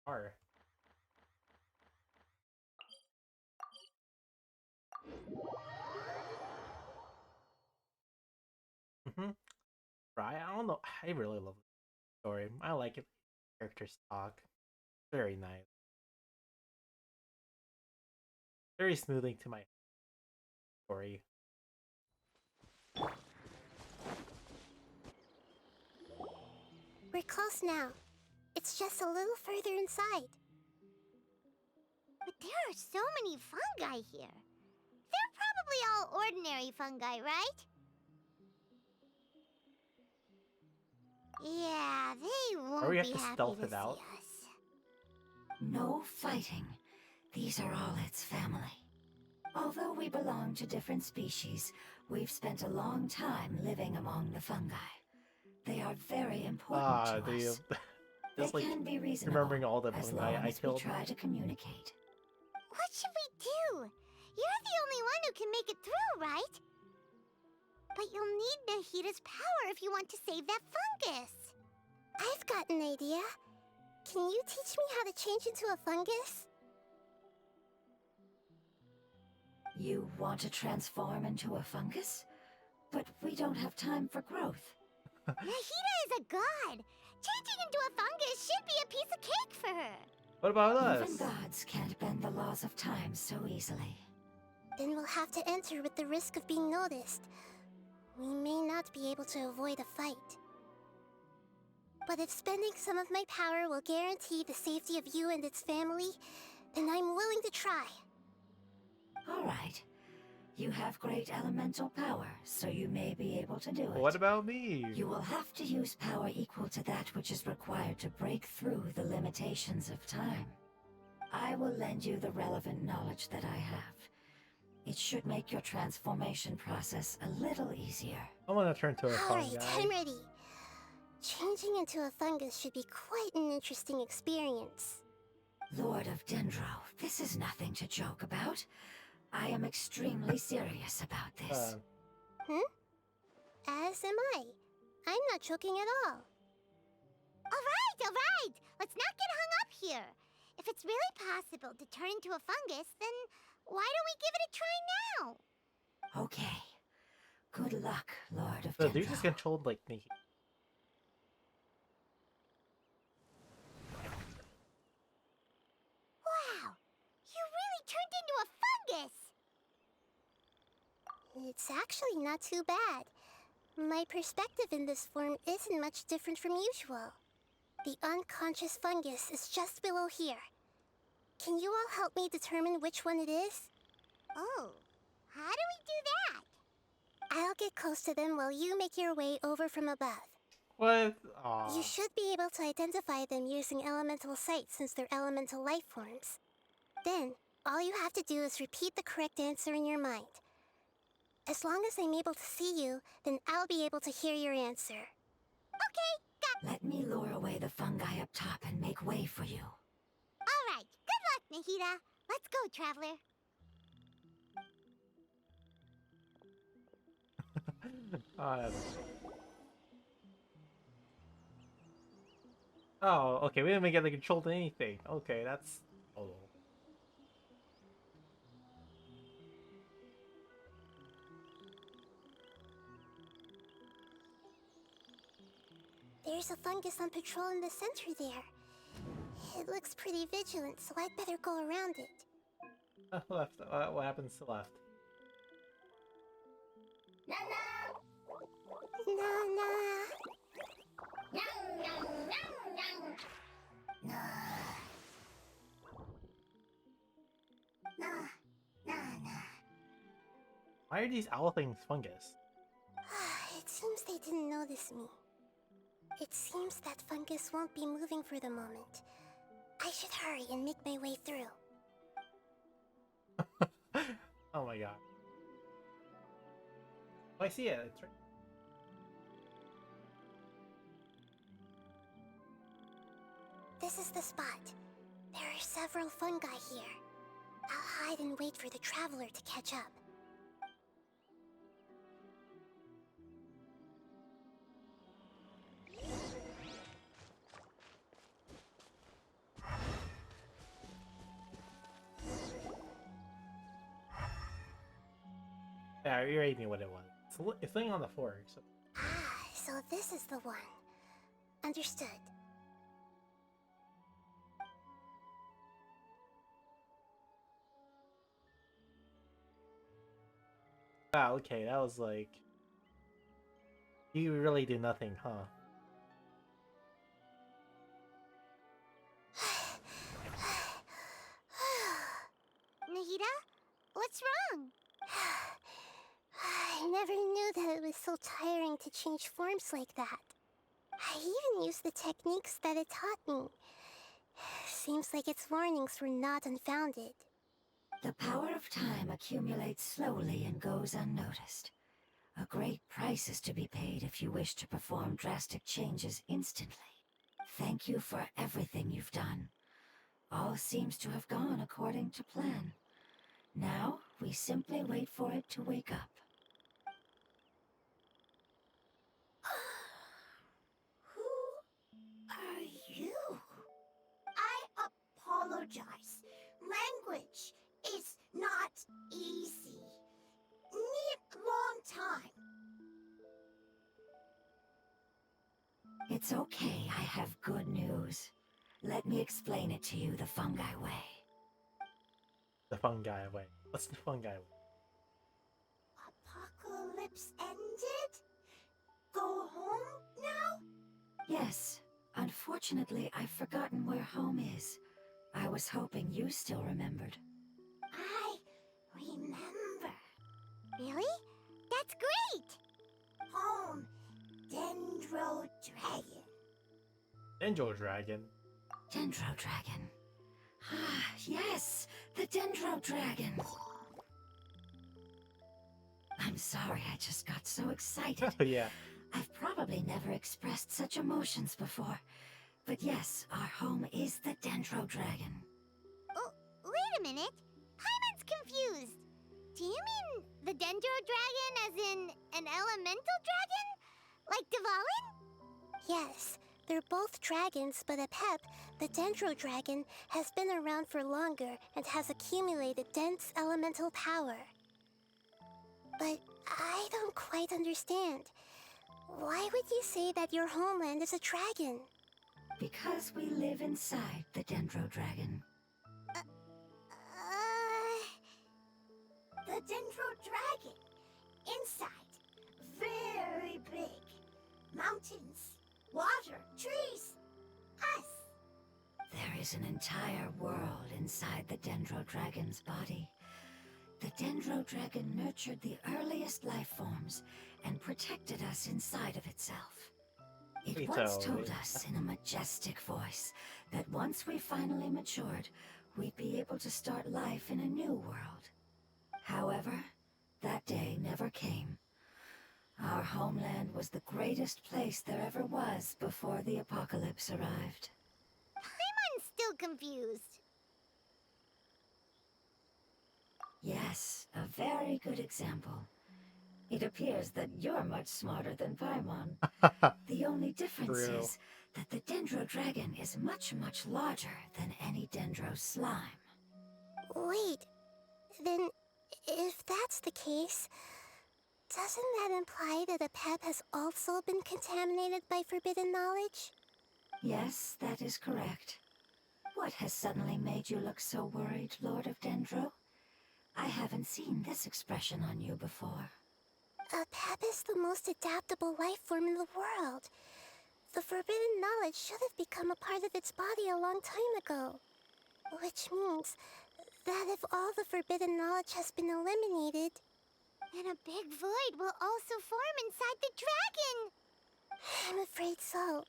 far. Right, I don't know. I really love the story. I like it. Characters talk. Very nice. Very smoothing to my story. We're close now. It's just a little further inside. But there are so many fungi here. They're probably all ordinary fungi, right? Yeah, they won't we have be to happy stealth to it see out? us. No fighting. These are all its family. Although we belong to different species, we've spent a long time living among the fungi. They are very important to us. Just They like can be reasonable, remembering all the as fungi long I as we killed. try to communicate. What should we do? You're the only one who can make it through, right? But you'll need Nahita's power if you want to save that fungus. I've got an idea. Can you teach me how to change into a fungus? You want to transform into a fungus? But we don't have time for growth. Nahita is a god. Changing into a fungus should be a piece of cake for her. What about Even us? gods can't bend the laws of time so easily. Then we'll have to enter with the risk of being noticed. We may not be able to avoid a fight. But if spending some of my power will guarantee the safety of you and its family, then I'm willing to try. All right. You have great elemental power, so you may be able to do it. What about me? You will have to use power equal to that which is required to break through the limitations of time. I will lend you the relevant knowledge that I have. It should make your transformation process a little easier. I want to turn to a Alright, fungi. I'm ready. Changing into a fungus should be quite an interesting experience. Lord of Dendro, this is nothing to joke about. I am extremely serious about this. As am I. I'm not joking at all. All right. Let's not get hung up here. If it's really possible to turn into a fungus, then why don't we give it a try now? Okay. Good luck, Lord of So Dendro. dude just controlled like me. Wow, you really turned into a fungus! It's actually not too bad. My perspective in this form isn't much different from usual. The unconscious fungus is just below here. Can you all help me determine which one it is? Oh, how do we do that? I'll get close to them while you make your way over from above. What? Aw. You should be able to identify them using elemental sight since they're elemental life forms. Then, all you have to do is repeat the correct answer in your mind. As long as I'm able to see you, then I'll be able to hear your answer. Okay, got. Let me lure away the fungi up top and make way for you. All right, good luck, Nahita. Let's go, traveler. Oh, okay. We didn't even get the control to anything. Okay, that's There's a fungus on patrol in the center there. It looks pretty vigilant, so I'd better go around it. Left. What happens to left? Why are these owl things fungus? It seems they didn't notice me. It seems that fungus won't be moving for the moment. I should hurry and make my way through. Oh my god. Oh, I see it. It's right. This is the spot. There are several fungi here. I'll hide and wait for the traveler to catch up. Yeah, you already knew what it was. It's laying on the floor. So. So this is the one. Understood. Wow, okay, that was like... You really did nothing, huh? Nahida? What's wrong? I never knew that it was so tiring to change forms like that. I even used the techniques that it taught me. Seems like its warnings were not unfounded. The power of time accumulates slowly and goes unnoticed. A great price is to be paid if you wish to perform drastic changes instantly. Thank you for everything you've done. All seems to have gone according to plan. Now, we simply wait for it to wake up. Who are you? I apologize. Language is not easy. Need long time. It's okay, I have good news. Let me explain it to you the fungi way. The fungi way. What's the fungi way? Apocalypse ended? Go home now? Yes. Unfortunately, I've forgotten where home is. I was hoping you still remembered. I remember. Really? That's great! Home, Dendro Dragon. Dendro Dragon. Dendro Dragon. Ah, yes! The Dendro Dragon! I'm sorry, I just got so excited. Oh yeah. I've probably never expressed such emotions before. But yes, our home is the Dendro Dragon. Oh, wait a minute. Paimon's confused. Do you mean the Dendro Dragon as in an elemental dragon? Like Dvalin? Yes, they're both dragons, but Apep, the Dendro Dragon, has been around for longer and has accumulated dense elemental power. But I don't quite understand. Why would you say that your homeland is a dragon? Because we live inside the Dendro Dragon. The Dendro Dragon. Inside. Very big. Mountains, water, trees. Us. There is an entire world inside the Dendro Dragon's body. The Dendro Dragon nurtured the earliest life forms and protected us inside of itself. It once told us in a majestic voice that once we finally matured, we'd be able to start life in a new world. However, that day never came. Our homeland was the greatest place there ever was before the apocalypse arrived. Paimon's still confused. Yes, a very good example. It appears that you're much smarter than Paimon. The only difference is that the Dendro Dragon is much, much larger than any Dendro slime. Wait, then if that's the case, Doesn't that imply that a pep has also been contaminated by forbidden knowledge? Yes, that is correct. What has suddenly made you look so worried, Lord of Dendro? I haven't seen this expression on you before. A pep is the most adaptable life form in the world. The forbidden knowledge should have become a part of its body a long time ago. Which means that if all the forbidden knowledge has been eliminated, then a big void will also form inside the dragon! I'm afraid so.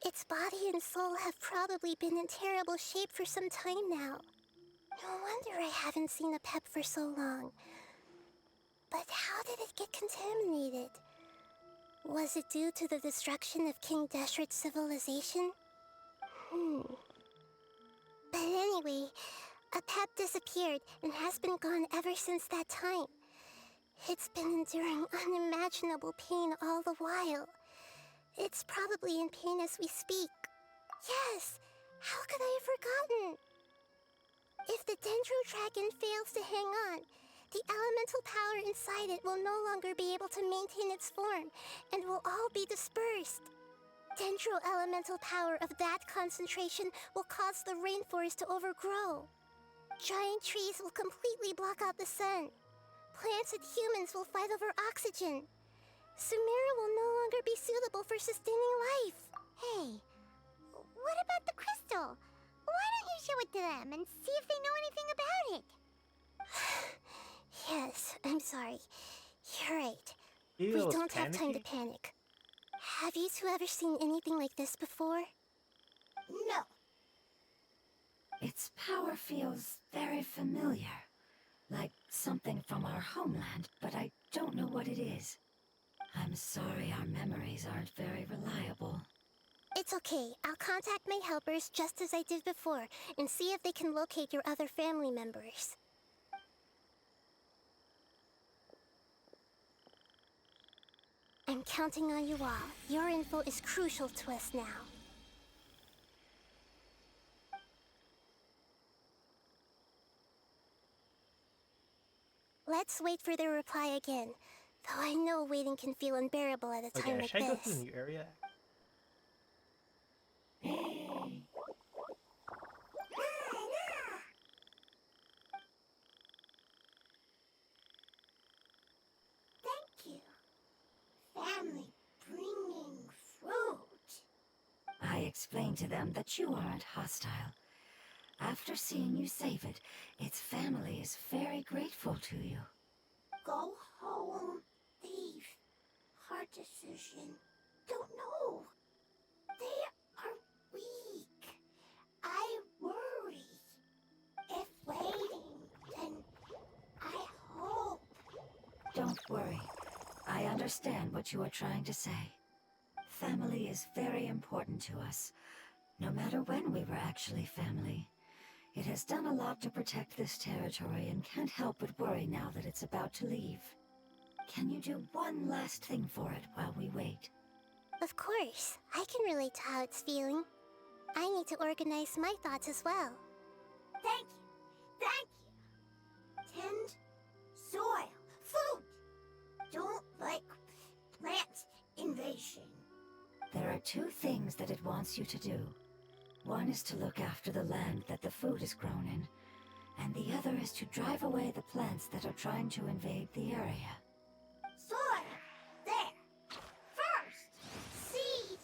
Its body and soul have probably been in terrible shape for some time now. No wonder I haven't seen a pep for so long. But how did it get contaminated? Was it due to the destruction of King Deshret's civilization? But anyway, a pep disappeared and has been gone ever since that time. It's been enduring unimaginable pain all the while. It's probably in pain as we speak. Yes, how could I have forgotten? If the Dendro Dragon fails to hang on, the elemental power inside it will no longer be able to maintain its form and will all be dispersed. Dendro elemental power of that concentration will cause the rainforest to overgrow. Giant trees will completely block out the sun. Plants and humans will fight over oxygen. Sumeru will no longer be suitable for sustaining life. Hey, what about the crystal? Why don't you show it to them and see if they know anything about it? Yes, I'm sorry. You're right. He We was don't have time to panicking? panic. Have you two ever seen anything like this before? No. Its power feels very familiar. Like something from our homeland, but I don't know what it is. I'm sorry our memories aren't very reliable. It's okay. I'll contact my helpers just as I did before and see if they can locate your other family members. I'm counting on you all. Your info is crucial to us now. Let's wait for their reply again. Though I know waiting can feel unbearable at a time Okay, like should I go to the this. new area? Thank you. Family bringing fruit. I explained to them that you aren't hostile. After seeing you save it, its family is very grateful to you. Go home, thief. Hard decision. Don't know. They are weak. I worry. If waiting, then I hope. Don't worry. I understand what you are trying to say. Family is very important to us, no matter when we were actually family. It has done a lot to protect this territory and can't help but worry now that it's about to leave. Can you do one last thing for it while we wait? Of course, I can relate to how it's feeling. I need to organize my thoughts as well. Thank you. Thank you. Tend soil. Food. Don't like plant invasion. There are two things that it wants you to do. One is to look after the land that the food is grown in, and the other is to drive away the plants that are trying to invade the area. Soil. There. First. Seed.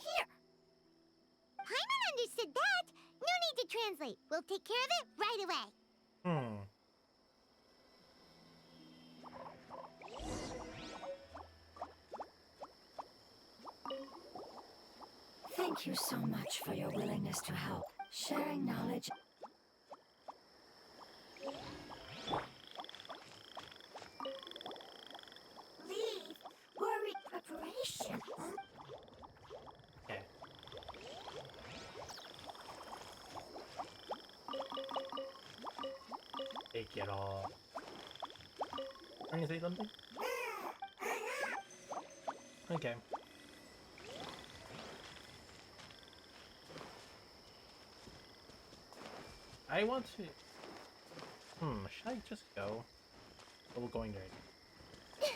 Here. Paimon understood that! No need to translate. We'll take care of it right away. Thank you so much for your willingness to help. Sharing knowledge. Leave. Worry preparation. Okay. Take it all. Trying to say something? Okay. I want to... should I just go? Oh, we're going there.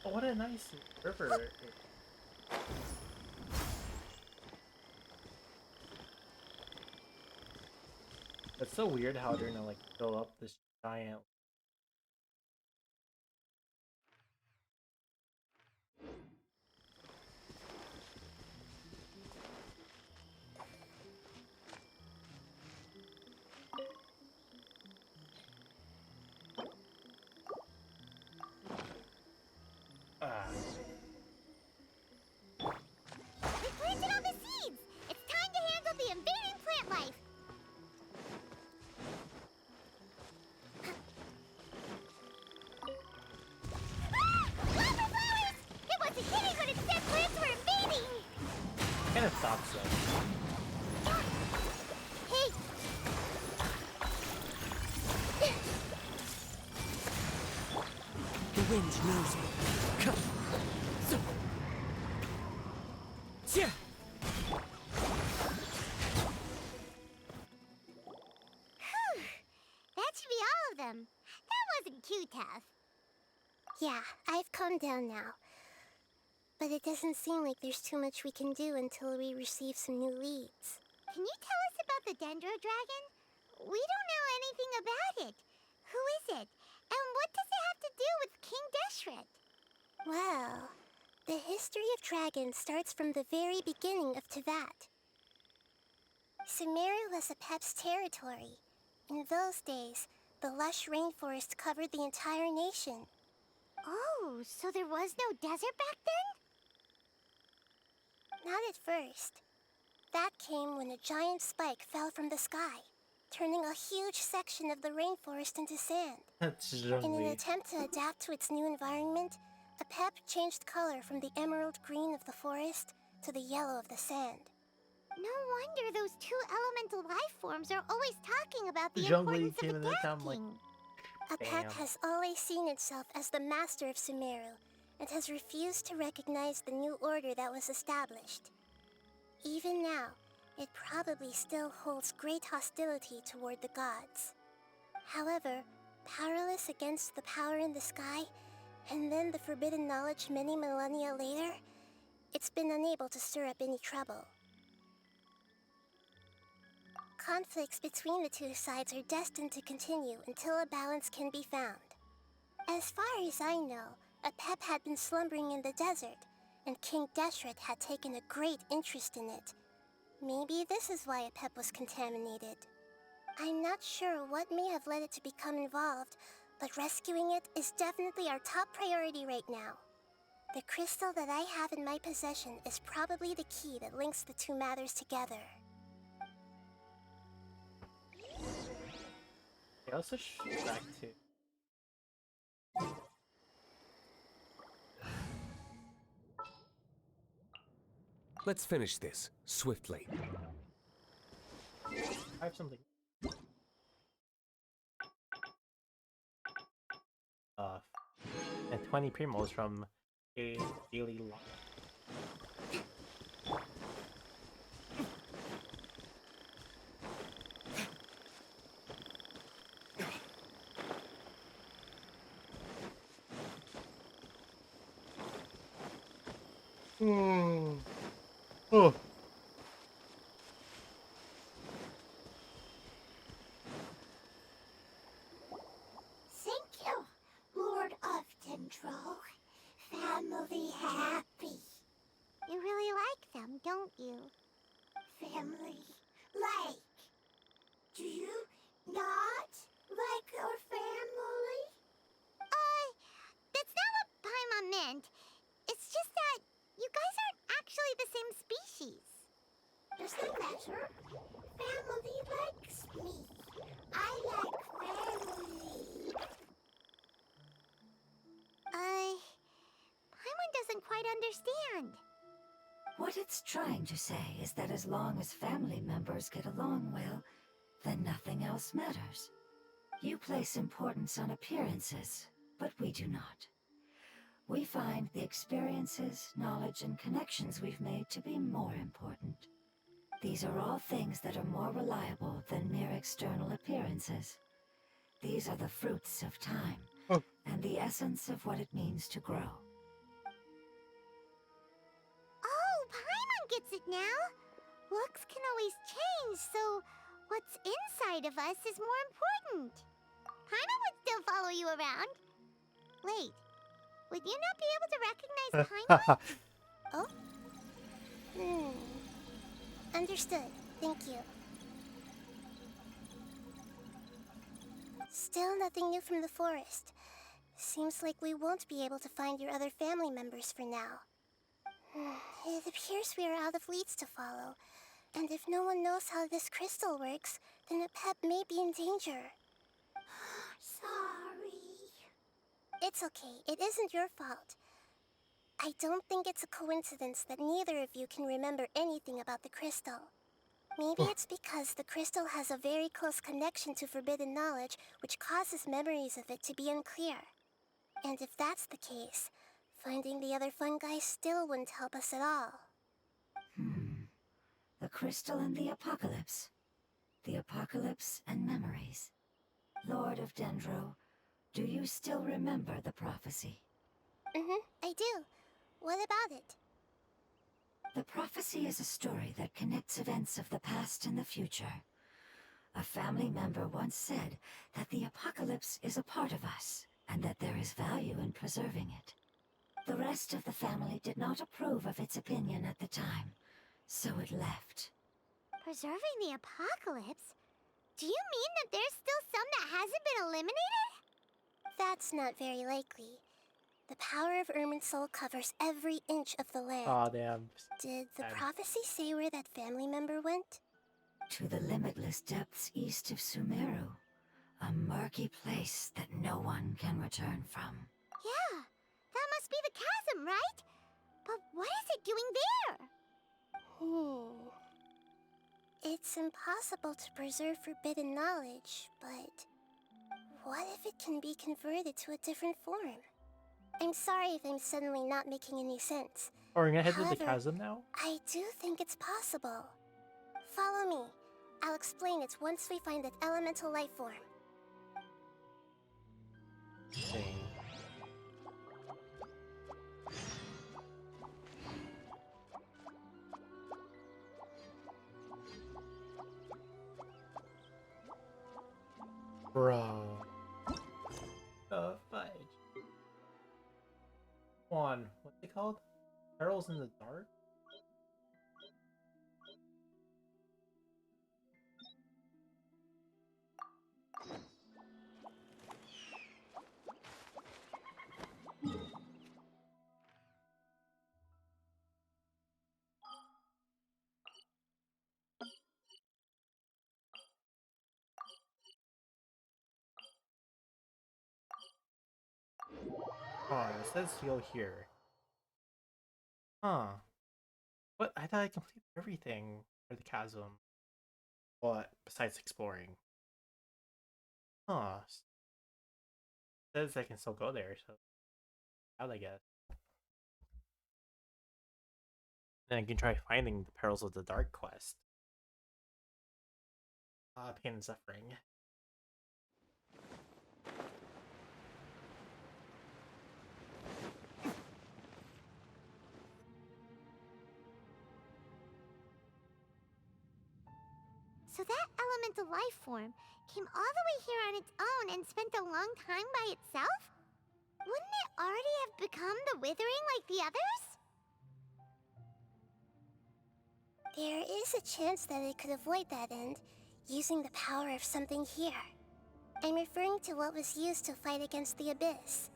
Oh, what a nice river. It's so weird how they're gonna like fill up this giant. Ah. We planted all the seeds! It's time to handle the invading plant life! Ah! Lava flowers! It wasn't kidding when it said plants were invading! Kind of thought so. Hey! The wind knows me. Come. So. Yeah. Whew. That should be all of them. That wasn't too tough. Yeah, I've calmed down now. But it doesn't seem like there's too much we can do until we receive some new leads. Can you tell us about the Dendro Dragon? We don't know anything about it. Who is it? And what does it have to do with King Deshret? Well, the history of dragons starts from the very beginning of Teyvat. Sumeru was Apep's territory. In those days, the lush rainforest covered the entire nation. Oh, so there was no desert back then? Not at first. That came when a giant spike fell from the sky, turning a huge section of the rainforest into sand. That's In an lovely. attempt to adapt to its new environment, Apep changed color from the emerald green of the forest to the yellow of the sand. No wonder those two elemental life forms are always talking about the Zhongli importance came of in a that Death time, like, King. Apep Bam. has always seen itself as the master of Sumeru and has refused to recognize the new order that was established. Even now, it probably still holds great hostility toward the gods. However, powerless against the power in the sky, and then the forbidden knowledge many millennia later, it's been unable to stir up any trouble. Conflicts between the two sides are destined to continue until a balance can be found. As far as I know, Apep had been slumbering in the desert, and King Deshret had taken a great interest in it. Maybe this is why Apep was contaminated. I'm not sure what may have led it to become involved, but rescuing it is definitely our top priority right now. The crystal that I have in my possession is probably the key that links the two matters together. Okay, I'll switch back to. Let's finish this swiftly. I have something. And 20 primos from a daily lot. Oh. Thank you, Lord of Dendro. Family happy. You really like them, don't you? Family like. Do you not like your family? That's not what Paimon meant. It's just that you guys aren't actually the same species. Doesn't matter. Family likes me. I like family. Paimon doesn't quite understand. What it's trying to say is that as long as family members get along well, then nothing else matters. You place importance on appearances, but we do not. We find the experiences, knowledge, and connections we've made to be more important. These are all things that are more reliable than mere external appearances. These are the fruits of time, and the essence of what it means to grow. gets it now. Looks can always change, so what's inside of us is more important. Paimon would still follow you around. Wait, would you not be able to recognize Paimon? Oh? Understood. Thank you. Still nothing new from the forest. Seems like we won't be able to find your other family members for now. It appears we are out of leads to follow. And if no one knows how this crystal works, then a pet may be in danger. Sorry. It's okay. It isn't your fault. I don't think it's a coincidence that neither of you can remember anything about the crystal. Maybe it's because the crystal has a very close connection to forbidden knowledge, which causes memories of it to be unclear. And if that's the case, finding the other fungi still wouldn't help us at all. The crystal and the apocalypse. The apocalypse and memories. Lord of Dendro, do you still remember the prophecy? I do. What about it? The prophecy is a story that connects events of the past and the future. A family member once said that the apocalypse is a part of us, and that there is value in preserving it. The rest of the family did not approve of its opinion at the time, so it left. Preserving the apocalypse? Do you mean that there's still some that hasn't been eliminated? That's not very likely. The power of Irminsul covers every inch of the land. Aw, damn. Did the prophecy say where that family member went? To the limitless depths east of Sumeru, a murky place that no one can return from. Yeah, that must be the chasm, right? But what is it doing there? It's impossible to preserve forbidden knowledge, but what if it can be converted to a different form? I'm sorry if I'm suddenly not making any sense. Oh, we're gonna head to the However, chasm now? I do think it's possible. Follow me. I'll explain it once we find that elemental life form. Dang. Bro. Fudge. One. What's it called? Perils in the Dark? Oh, it says heal here. Huh. What? I thought I completed everything for the chasm. What? Besides exploring. Huh. Says I can still go there, so out I guess. Then I can try finding the Perils of the Dark quest. Pain and suffering. So that elemental life form came all the way here on its own and spent a long time by itself? Wouldn't it already have become the Withering like the others? There is a chance that it could avoid that end, using the power of something here. I'm referring to what was used to fight against the Abyss.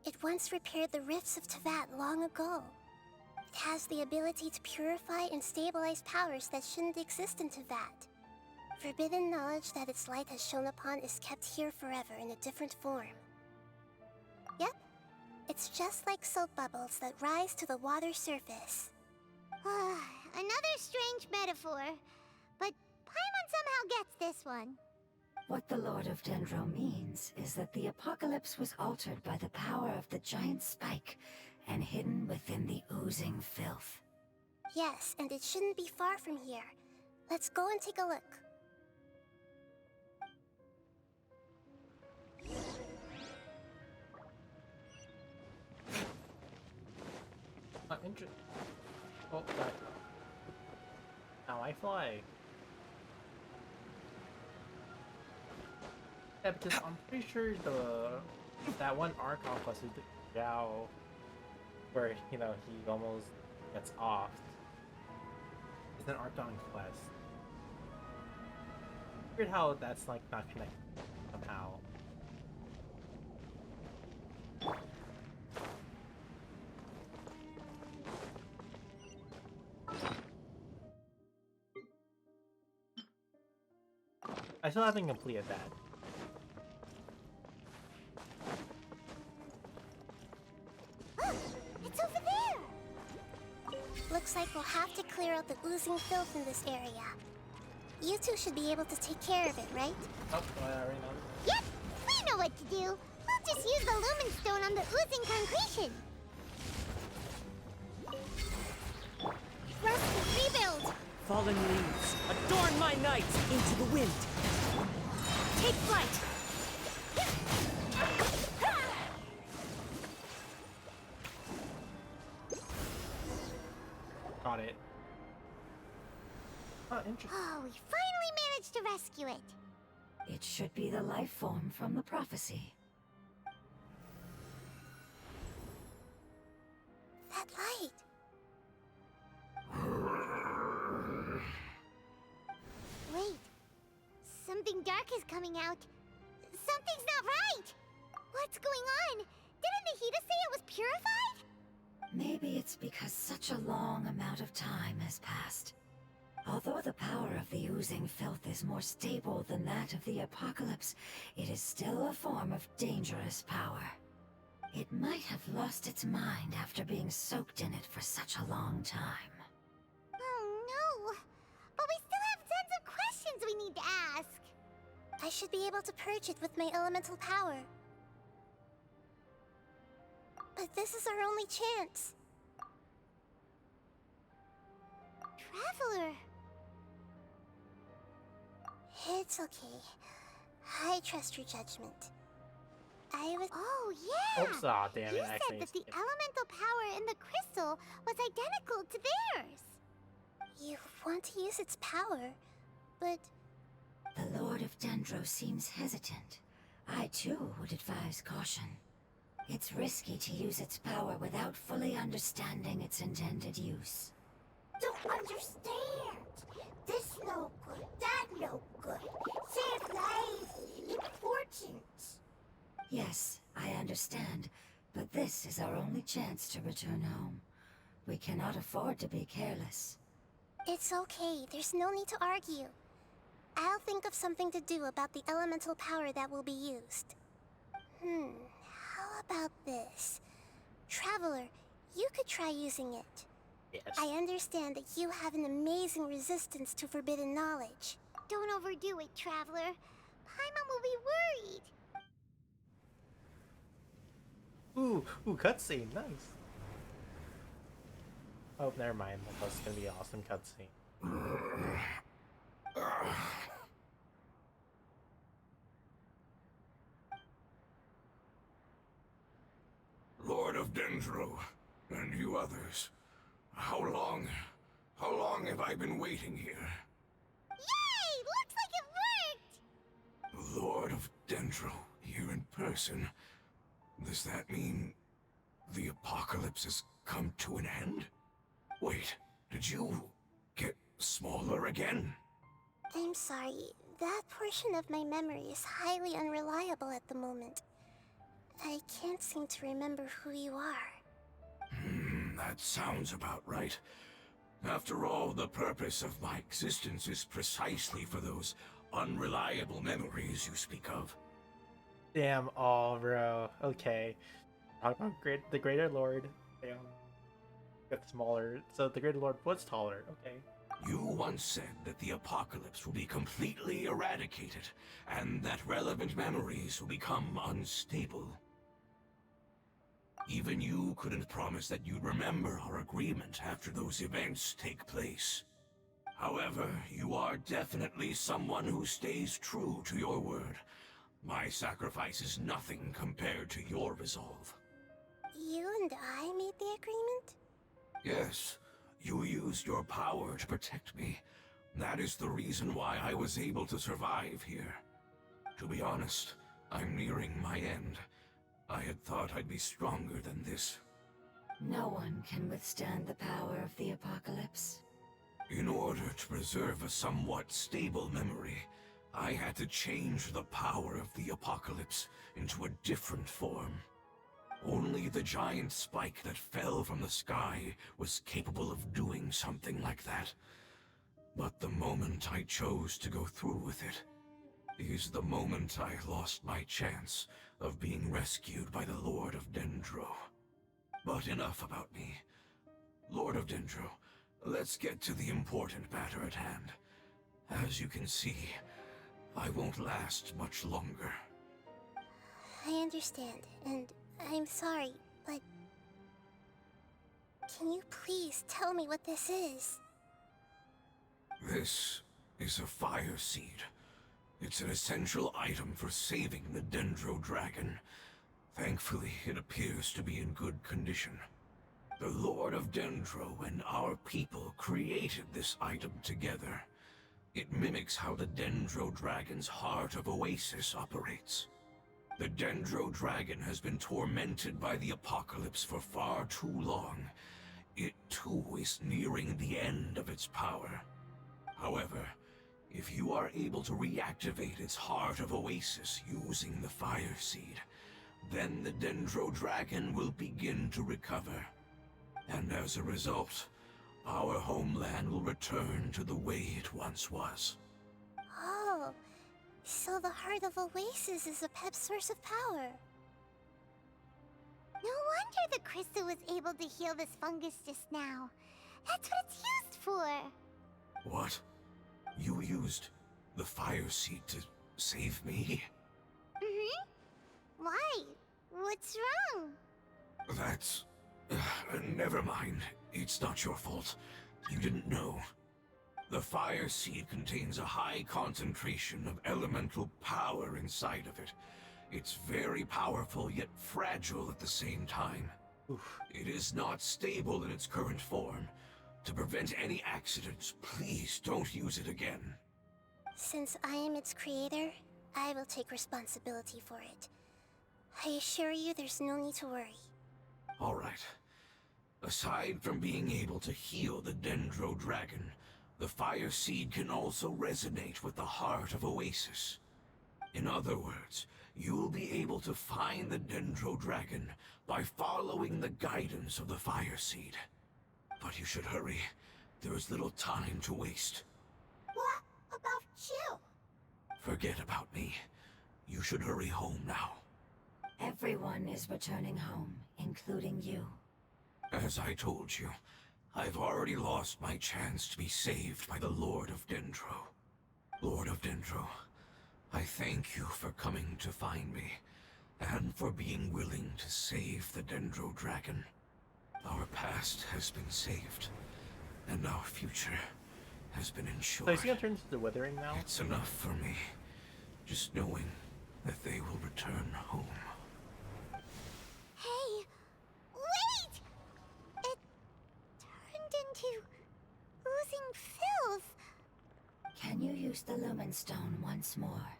It once repaired the rifts of Tevat long ago. It has the ability to purify and stabilize powers that shouldn't exist in Tevat. Forbidden knowledge that its light has shone upon is kept here forever in a different form. Yep, it's just like soap bubbles that rise to the water surface. Another strange metaphor, but Paimon somehow gets this one. What the Lord of Dendro means is that the apocalypse was altered by the power of the giant spike and hidden within the oozing filth. Yes, and it shouldn't be far from here. Let's go and take a look. I'm interested. Oh, that. Now I fly. Yeah, because I'm pretty sure that one arc quest with Zhao, where he almost gets off, is an arc on quest. Weird how that's like not connected somehow. I still haven't completed that. It's over there! Looks like we'll have to clear out the oozing filth in this area. You two should be able to take care of it, right? Oh, I already know. Yep, we know what to do. We'll just use the lumen stone on the oozing concretion. Rust, rebuild! Fallen leaves, adorn my night into the wind. Take flight! Got it. Oh, interesting. Oh, we finally managed to rescue it. It should be the life form from the prophecy. That light! Wait, something dark is coming out. Something's not right! What's going on? Didn't Nahida say it was purified? Maybe it's because such a long amount of time has passed. Although the power of the oozing filth is more stable than that of the apocalypse, it is still a form of dangerous power. It might have lost its mind after being soaked in it for such a long time. Oh no! But we still have tons of questions we need to ask! I should be able to purge it with my elemental power. But this is our only chance. Traveler! It's okay. I trust your judgment. Oh yeah! Oops, aw, damn it, You I said accidentally that the skipped. elemental power in the crystal was identical to theirs! You want to use its power, but The Lord of Dendro seems hesitant. I too would advise caution. It's risky to use its power without fully understanding its intended use. Don't understand. This no good, that no good. Save lives, important. Yes, I understand, but this is our only chance to return home. We cannot afford to be careless. it's okay. There's no need to argue. I'll think of something to do about the elemental power that will be used. How about this? Traveler, you could try using it. Yes. I understand that you have an amazing resistance to forbidden knowledge. Don't overdo it, Traveler. Paimon will be worried. Ooh, cutscene, nice. Oh, never mind. That's gonna be an awesome cutscene. Lord of Dendro, and you others, how long have I been waiting here? Yay! Looks like it worked! Lord of Dendro, here in person. Does that mean the apocalypse has come to an end? Wait, did you get smaller again? I'm sorry. That portion of my memory is highly unreliable at the moment. I can't seem to remember who you are. That sounds about right. After all, the purpose of my existence is precisely for those unreliable memories you speak of. Damn, all bro. Okay. The Greater Lord. Damn. Got smaller. So the Greater Lord was taller. Okay. You once said that the apocalypse will be completely eradicated, and that relevant memories will become unstable. Even you couldn't promise that you'd remember our agreement after those events take place. However, you are definitely someone who stays true to your word. My sacrifice is nothing compared to your resolve. You and I made the agreement? Yes, You used your power to protect me. That is the reason why I was able to survive here. To be honest, I'm nearing my end. I had thought I'd be stronger than this. No one can withstand the power of the apocalypse. In order to preserve a somewhat stable memory, I had to change the power of the apocalypse into a different form. Only the giant spike that fell from the sky was capable of doing something like that. But the moment I chose to go through with it is the moment I lost my chance of being rescued by the Lord of Dendro. But enough about me. Lord of Dendro, let's get to the important matter at hand. As you can see, I won't last much longer. I understand, and I'm sorry, but... Can you please tell me what this is? This is a fire seed. It's an essential item for saving the Dendro Dragon. Thankfully, it appears to be in good condition. The Lord of Dendro and our people created this item together. It mimics how the Dendro Dragon's Heart of Oasis operates. The Dendro Dragon has been tormented by the apocalypse for far too long. It too is nearing the end of its power. However, if you are able to reactivate its Heart of Oasis using the Fire Seed, then the Dendro Dragon will begin to recover. And as a result, our homeland will return to the way it once was. Oh, so the Heart of Oasis is a pep source of power. No wonder the crystal was able to heal this fungus just now. That's what it's used for. What? You used the Fire Seed to save me? Mm-hmm. Why? What's wrong? That's... never mind. It's not your fault. You didn't know. The Fire Seed contains a high concentration of elemental power inside of it. It's very powerful, yet fragile at the same time. Oof. It is not stable in its current form. To prevent any accidents, please don't use it again. Since I am its creator, I will take responsibility for it. I assure you there's no need to worry. Alright. Aside from being able to heal the Dendro Dragon, the Fire Seed can also resonate with the Heart of Oasis. In other words, you'll be able to find the Dendro Dragon by following the guidance of the Fire Seed. But you should hurry. There is little time to waste. What about you? Forget about me. You should hurry home now. Everyone is returning home, including you. As I told you, I've already lost my chance to be saved by the Lord of Dendro. Lord of Dendro, I thank you for coming to find me, and for being willing to save the Dendro Dragon. Our past has been saved, and our future has been ensured. So is he gonna turn into the Withering now? It's enough for me, just knowing that they will return home. Hey, wait! It turned into oozing filth. Can you use the Lumen Stone once more?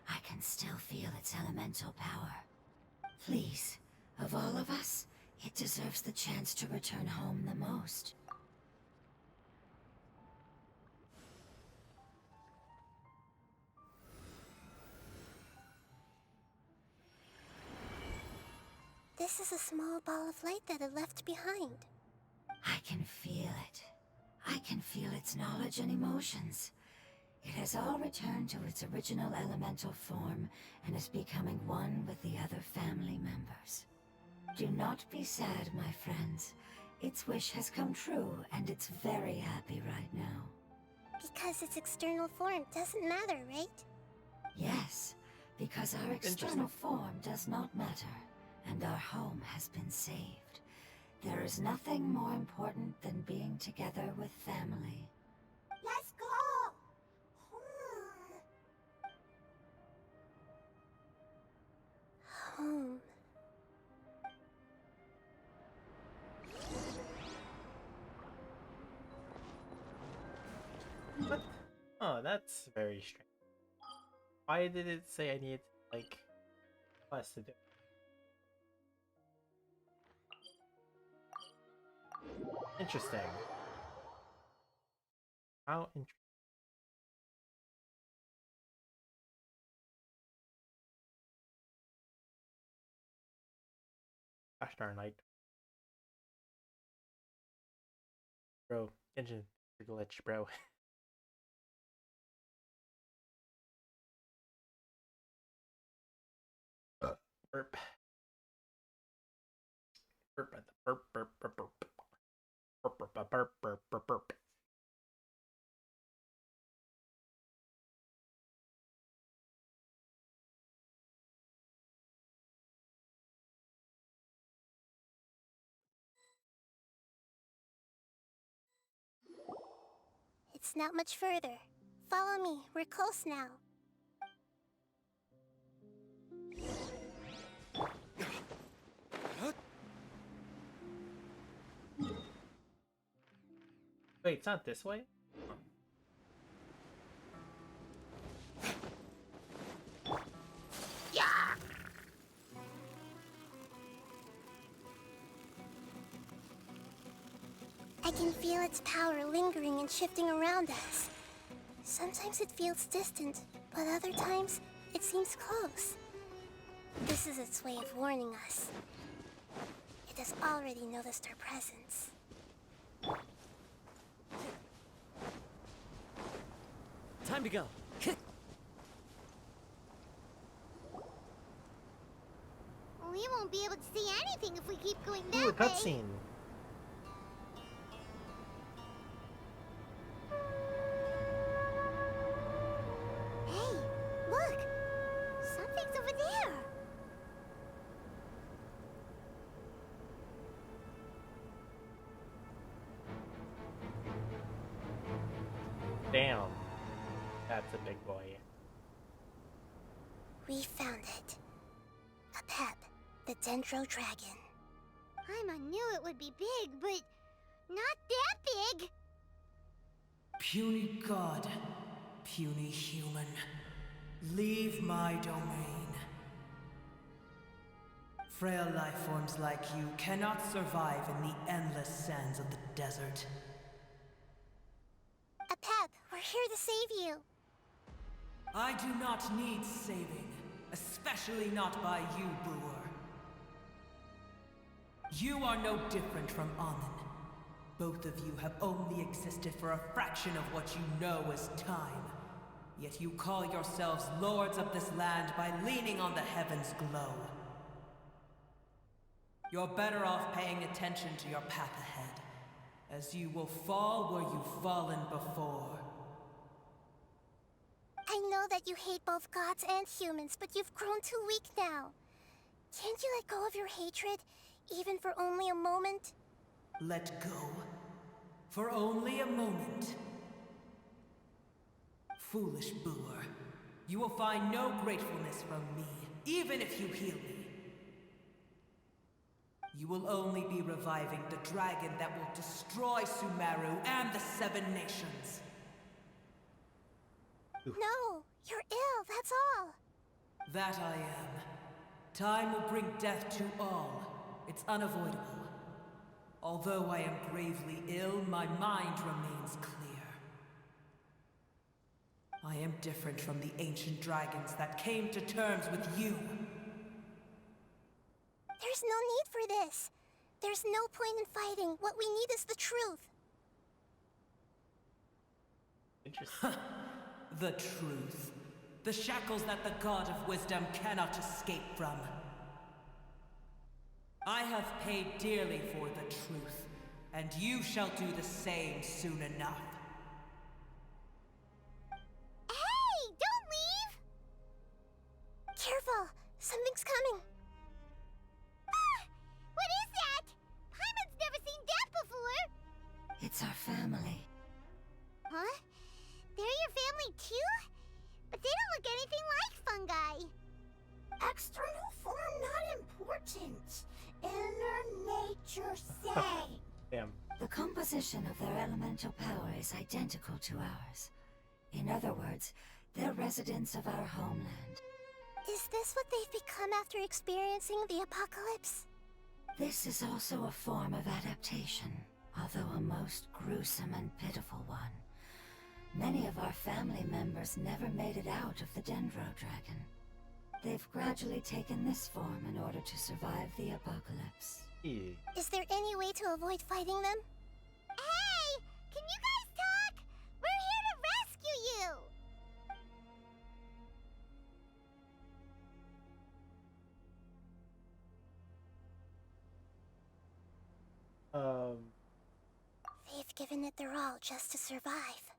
I can still feel its elemental power. Please, of all of us, it deserves the chance to return home the most. This is a small ball of light that it left behind. I can feel it. I can feel its knowledge and emotions. It has all returned to its original elemental form and is becoming one with the other family members. Do not be sad, my friends. Its wish has come true, and it's very happy right now. Because its external form doesn't matter, right? Yes, because our external form does not matter, and our home has been saved. There is nothing more important than being together with family. Let's go! Home. that's very strange. Why did it say I needed, like, plus to do it? Interesting. How interesting. Gosh darn light. Bro, Genshin glitch, bro. Burp. Burp at the burp burp burp burp. Burp burp burp burp burp burp burp. It's not much further. Follow me, we're close now. Wait, it's not this way? I can feel its power lingering and shifting around us. Sometimes it feels distant, but other times it seems close. This is its way of warning us. It has already noticed our presence. Time to go. We won't be able to see anything if we keep going that Ooh, a way. cutscene. Hey, look! Something's over there! Damn. That's a big boy. We found it. A Pep, the Dendro Dragon. I knew it would be big, but not that big! Puny god, puny human, leave my domain. Frail life forms like you cannot survive in the endless sands of the desert. A Pep, we're here to save you. I do not need saving, especially not by you, Brewer. You are no different from Amun. Both of you have only existed for a fraction of what you know as time. Yet you call yourselves lords of this land by leaning on the heavens' glow. You're better off paying attention to your path ahead, as you will fall where you've fallen before. I know that you hate both gods and humans, but you've grown too weak now. Can't you let go of your hatred, even for only a moment? Let go? For only a moment? Foolish Brewer, you will find no gratefulness from me, even if you heal me. You will only be reviving the dragon that will destroy Sumeru and the Seven Nations. No, you're ill, that's all. That I am. Time will bring death to all. It's unavoidable. Although I am gravely ill, my mind remains clear. I am different from the ancient dragons that came to terms with you. There's no need for this. There's no point in fighting. What we need is the truth. Interesting. The truth. The shackles that the God of Wisdom cannot escape from. I have paid dearly for the truth, and you shall do the same soon enough. Hey, don't leave! Careful, something's coming. Ah! What is that? Paimon's never seen that before! It's our family. Huh? They're your family too? But they don't look anything like fungi. External form not important. Inner nature say. Damn. The composition of their elemental power is identical to ours. In other words, they're residents of our homeland. Is this what they've become after experiencing the apocalypse? This is also a form of adaptation, although a most gruesome and pitiful one. Many of our family members never made it out of the Dendro Dragon. They've gradually taken this form in order to survive the apocalypse. Yeah. Is there any way to avoid fighting them? Hey! Can you guys talk? We're here to rescue you! They've given it their all just to survive.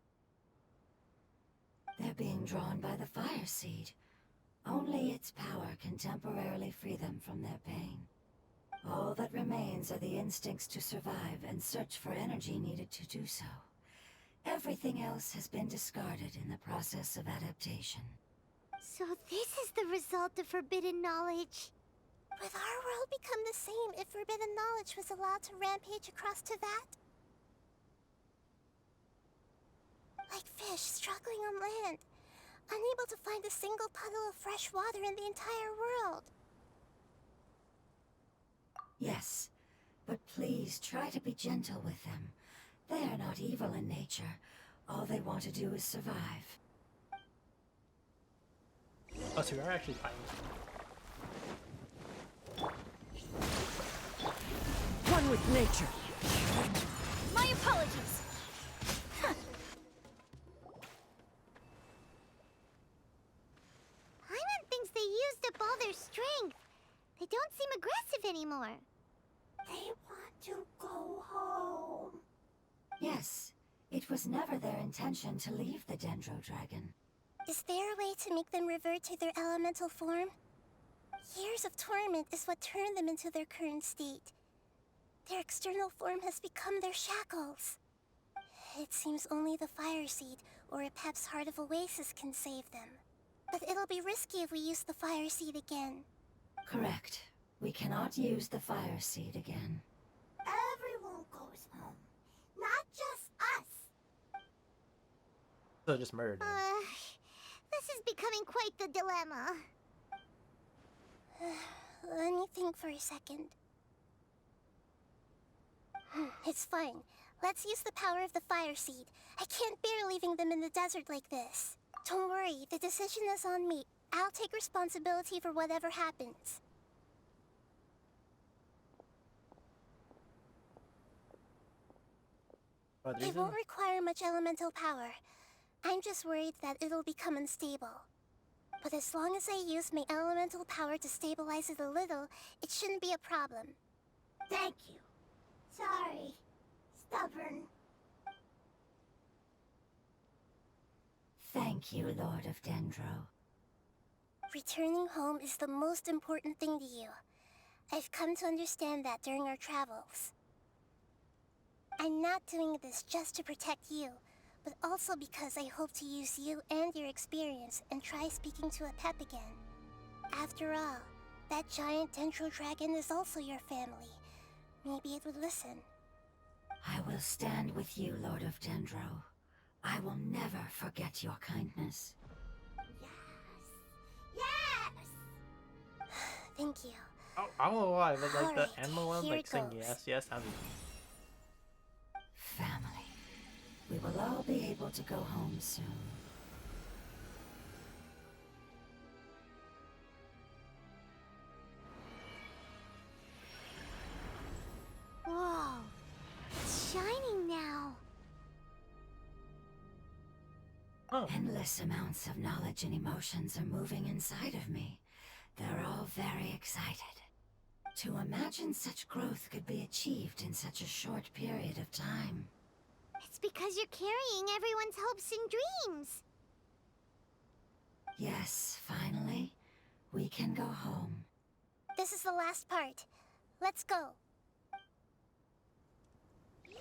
They're being drawn by the Fire Seed. Only its power can temporarily free them from their pain. All that remains are the instincts to survive and search for energy needed to do so. Everything else has been discarded in the process of adaptation. So this is the result of forbidden knowledge. Would our world become the same if forbidden knowledge was allowed to rampage across Teyvat? Like fish struggling on land, unable to find a single puddle of fresh water in the entire world. Yes, but please try to be gentle with them. They are not evil in nature. All they want to do is survive. Oh, so we are actually fighting. One with nature. My apologies. Paimon thinks they used up all their strength. They don't seem aggressive anymore. They want to go home. Yes, it was never their intention to leave the Dendro Dragon. Is there a way to make them revert to their elemental form? Years of torment is what turned them into their current state. Their external form has become their shackles. It seems only the Fire Seed or a Pep's Heart of Oasis can save them. But it'll be risky if we use the Fire Seed again. Correct. We cannot use the Fire Seed again. Everyone goes home, not just us. So just murdered him. This is becoming quite the dilemma. Let me think for a second. It's fine. Let's use the power of the Fire Seed. I can't bear leaving them in the desert like this. Don't worry, the decision is on me. I'll take responsibility for whatever happens. It won't require much elemental power. I'm just worried that it'll become unstable. But as long as I use my elemental power to stabilize it a little, it shouldn't be a problem. Thank you. Sorry. Stubborn. Thank you, Lord of Dendro. Returning home is the most important thing to you. I've come to understand that during our travels. I'm not doing this just to protect you, but also because I hope to use you and your experience and try speaking to a Pep again. After all, that giant Dendro Dragon is also your family. Maybe it would listen. I will stand with you, Lord of Dendro. I will never forget your kindness. Yes! Thank you. Oh, I don't know why, but like Alright, the animal one, here like it saying goes. yes, yes, sounded. Family. We will all be able to go home soon. Whoa. It's shining now. Oh. Endless amounts of knowledge and emotions are moving inside of me. They're all very excited. To imagine such growth could be achieved in such a short period of time. It's because you're carrying everyone's hopes and dreams. Yes, finally, we can go home. This is the last part. Let's go.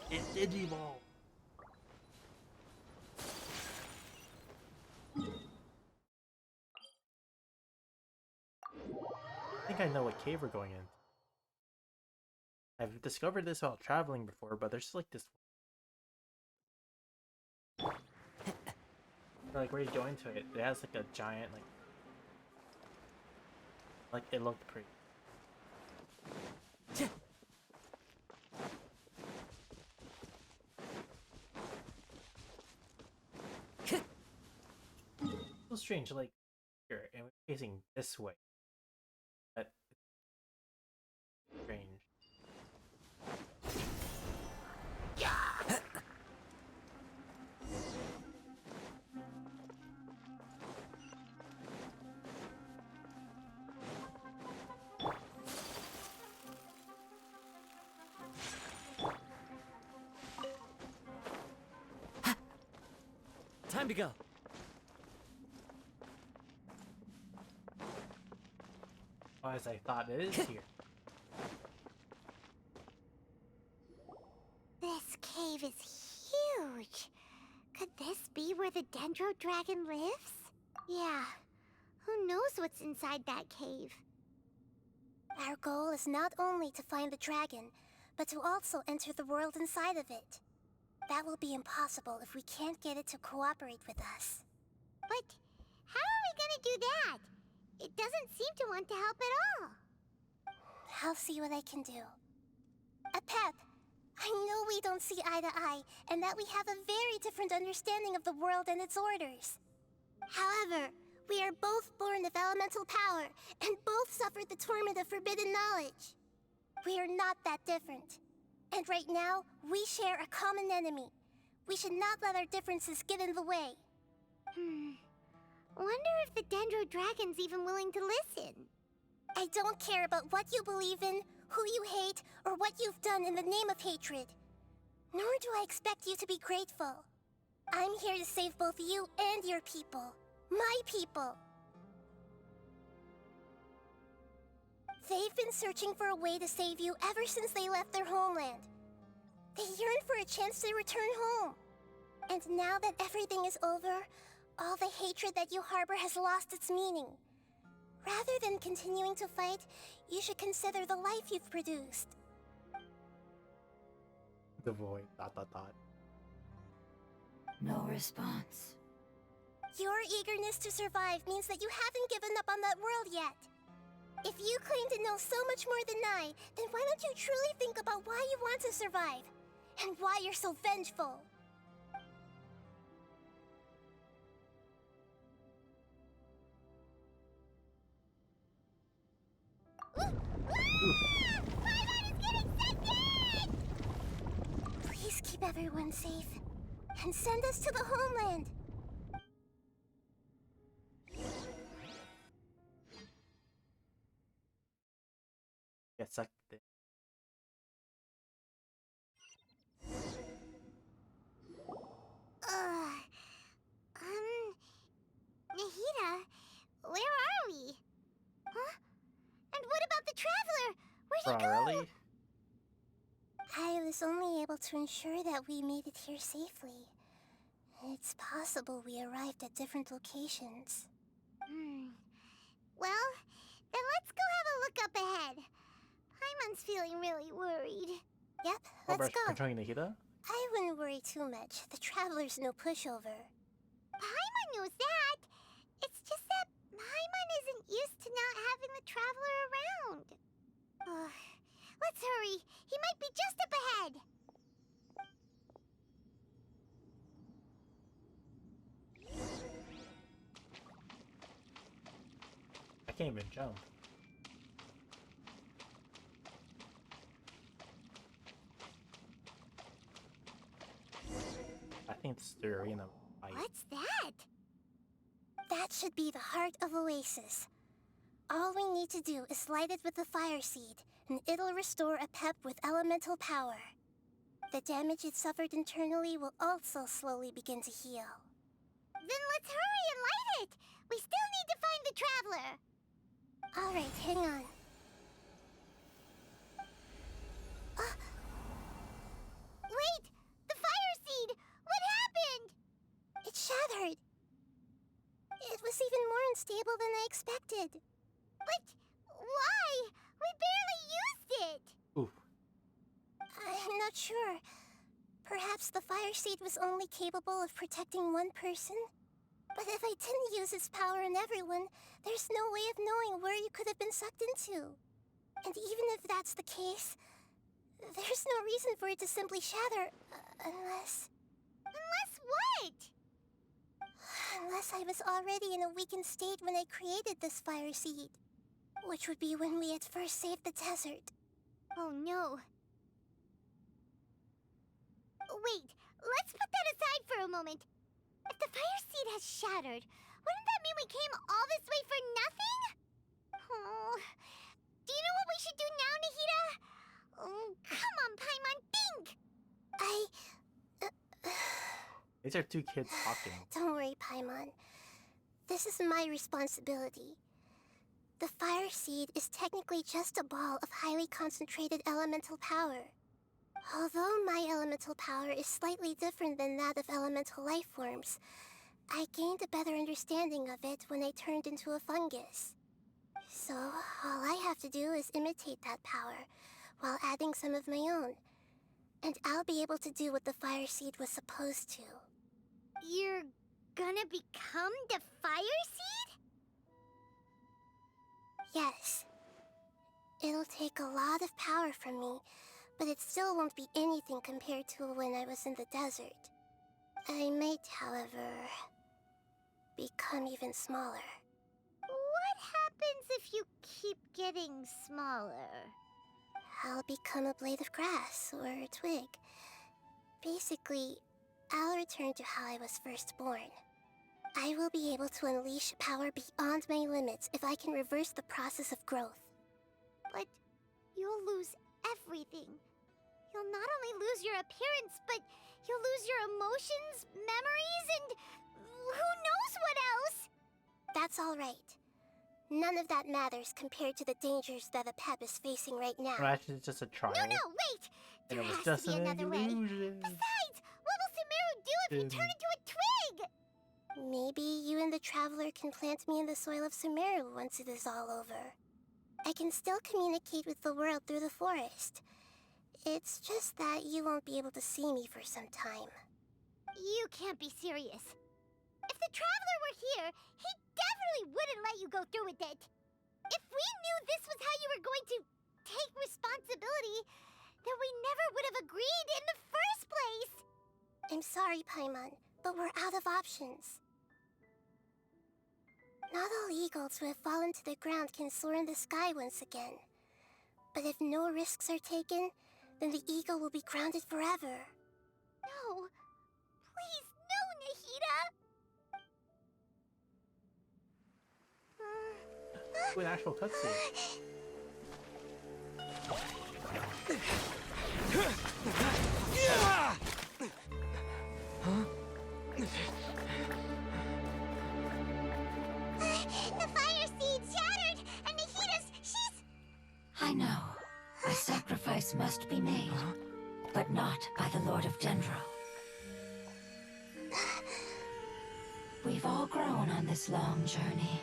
It's Digimon. I think I know what cave we're going in. I've discovered this while traveling before, but there's like this. Like where you go into it, it has like a giant like it looked pretty. So strange, like here, and we're facing this way. That strange. Time to go. Oh, as I thought, it is here. This cave is huge. Could this be where the Dendro Dragon lives? Yeah. Who knows what's inside that cave? Our goal is not only to find the dragon, but to also enter the world inside of it. That will be impossible if we can't get it to cooperate with us. But how are we gonna do that? It doesn't seem to want to help at all. I'll see what I can do. Pep, I know we don't see eye to eye, and that we have a very different understanding of the world and its orders. However, we are both born of elemental power, and both suffered the torment of forbidden knowledge. We are not that different. And right now, we share a common enemy. We should not let our differences get in the way. Wonder if the Dendro Dragon's even willing to listen. I don't care about what you believe in, who you hate, or what you've done in the name of hatred. Nor do I expect you to be grateful. I'm here to save both you and your people. My people. They've been searching for a way to save you ever since they left their homeland. They yearn for a chance to return home. And now that everything is over, all the hatred that you harbor has lost its meaning. Rather than continuing to fight, you should consider the life you've produced. The void. ... No response. Your eagerness to survive means that you haven't given up on that world yet. If you claim to know so much more than I, then why don't you truly think about why you want to survive? And why you're so vengeful? Please keep everyone safe. And send us to the homeland. Get sucked in. Nahida, where are we? Huh? And what about the Traveler? Where'd he go? Really? I was only able to ensure that we made it here safely. It's possible we arrived at different locations. Well, then let's go have a look up ahead. Paimon's feeling really worried. Yep, let's go. Controlling Nahida? I wouldn't worry too much. The Traveler's no pushover. Paimon knows that. It's just that Paimon isn't used to not having the Traveler around. Let's hurry. He might be just up ahead. I can't even jump. I think it's the arena fight. What's that? That should be the heart of Oasis. All we need to do is light it with the fire seed, and it'll restore a pep with elemental power. The damage it suffered internally will also slowly begin to heal. Then let's hurry and light it! We still need to find the Traveler! Alright, hang on. Wait! The fire seed! What happened? It shattered. It was even more unstable than I expected. But why? We barely used it! Ooh. I'm not sure. Perhaps the fire seed was only capable of protecting one person? But if I didn't use its power on everyone, there's no way of knowing where you could have been sucked into. And even if that's the case, there's no reason for it to simply shatter, unless... Unless what? Unless I was already in a weakened state when I created this fire seed. Which would be when we had first saved the desert. Oh no. Wait, let's put that aside for a moment. If the fire seed has shattered, wouldn't that mean we came all this way for nothing? Oh, do you know what we should do now, Nahida? Oh, come on, Paimon, think! These are two kids talking. Don't worry, Paimon. This is my responsibility. The fire seed is technically just a ball of highly concentrated elemental power. Although my elemental power is slightly different than that of elemental life forms, I gained a better understanding of it when I turned into a fungus. So, all I have to do is imitate that power, while adding some of my own. And I'll be able to do what the fire seed was supposed to. You're gonna become the fire seed? Yes. It'll take a lot of power from me, but it still won't be anything compared to when I was in the desert. I might, however, become even smaller. What happens if you keep getting smaller? I'll become a blade of grass or a twig. Basically, I'll return to how I was first born. I will be able to unleash power beyond my limits if I can reverse the process of growth. But you'll lose everything. You'll not only lose your appearance, but you'll lose your emotions, memories, and who knows what else? That's all right. None of that matters compared to the dangers that the Pep is facing right now. Well, actually, it's just a trial. No, wait! And There it was has just to be an another way. illusion. Besides, what will Sumeru do if you turn into a twig? Maybe you and the Traveler can plant me in the soil of Sumeru once it is all over. I can still communicate with the world through the forest. It's just that you won't be able to see me for some time. You can't be serious. If the Traveler were here, he definitely wouldn't let you go through with it. If we knew this was how you were going to take responsibility, then we never would have agreed in the first place. I'm sorry, Paimon, but we're out of options. Not all eagles who have fallen to the ground can soar in the sky once again. But if no risks are taken, then the eagle will be grounded forever. No. Please, no, Nahida! Ooh, an actual cutscene. The fire seed shattered, and she's... I know. A sacrifice must be made, but not by the Lord of Dendro. We've all grown on this long journey.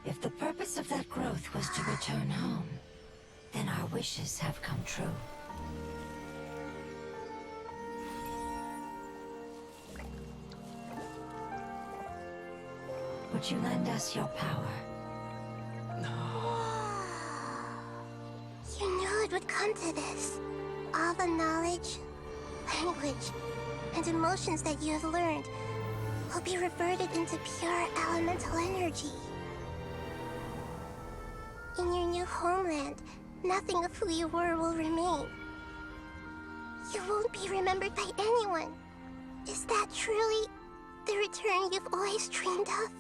If the purpose of that growth was to return home, then our wishes have come true. Would you lend us your power? You knew it would come to this. All the knowledge, language, and emotions that you have learned will be reverted into pure elemental energy. In your new homeland, nothing of who you were will remain. You won't be remembered by anyone. Is that truly the return you've always dreamed of?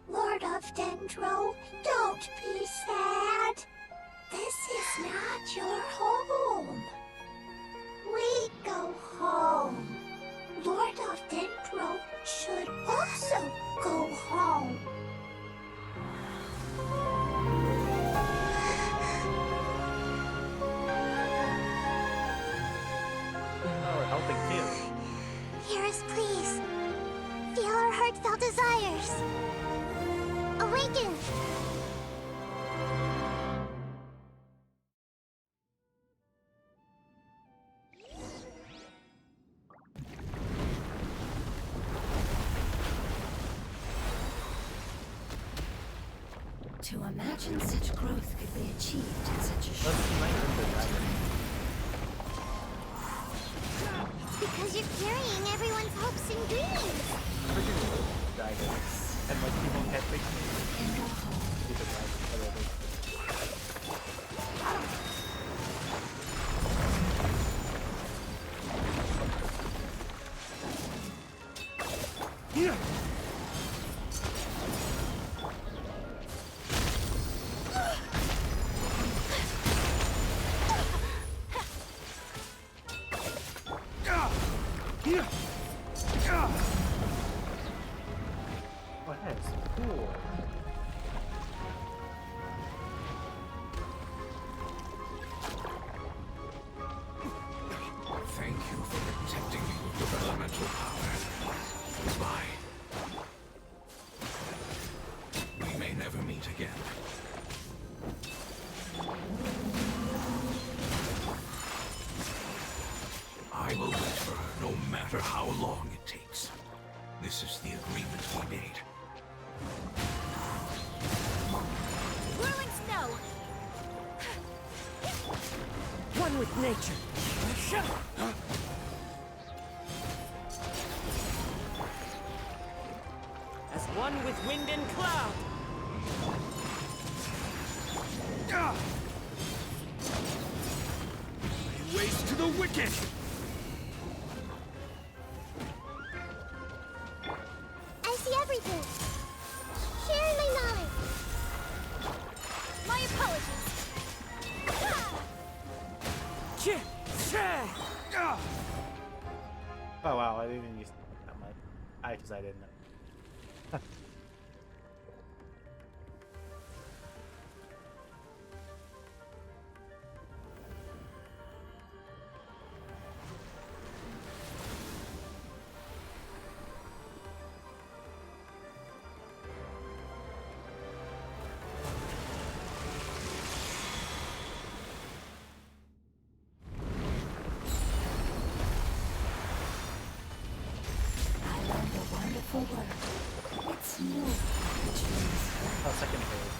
Lord of Dendro, don't be sad. This is not your home. We go home. Lord of Dendro should also go home. Oh, we're helping too. Hear us, please. Feel our heartfelt desires. Awaken! To imagine such growth could be achieved in such a short Let's unite with the dragon. It's because you're carrying everyone's hopes and dreams. Freaking dragons. And like people can't fix me. Keep the dragon. Yeah. Oh, that's cool. Thank you for protecting me with your elemental power. Goodbye. We may never meet again. I will wait for her no matter how long it takes. This is the agreement we made. Whirling snow! One with nature. As one with wind and cloud. Ways to the wicked! I see everything. Sharing my knowledge. My apologies. Oh wow, I didn't even use that much. Because I didn't know. It's new. Oh, second phase.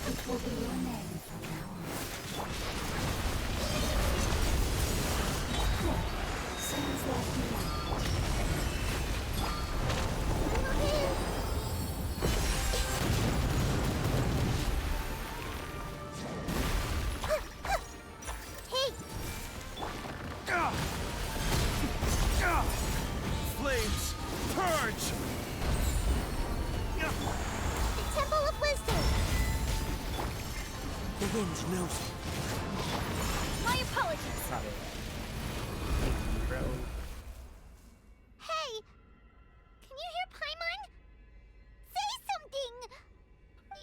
It will be your name from now on. Sounds like you like Hey! Flames! Purge! The Temple of Wisdom! The wind knows it. My apologies. Not it. Thank you, bro. Hey! Can you hear Paimon? Say something!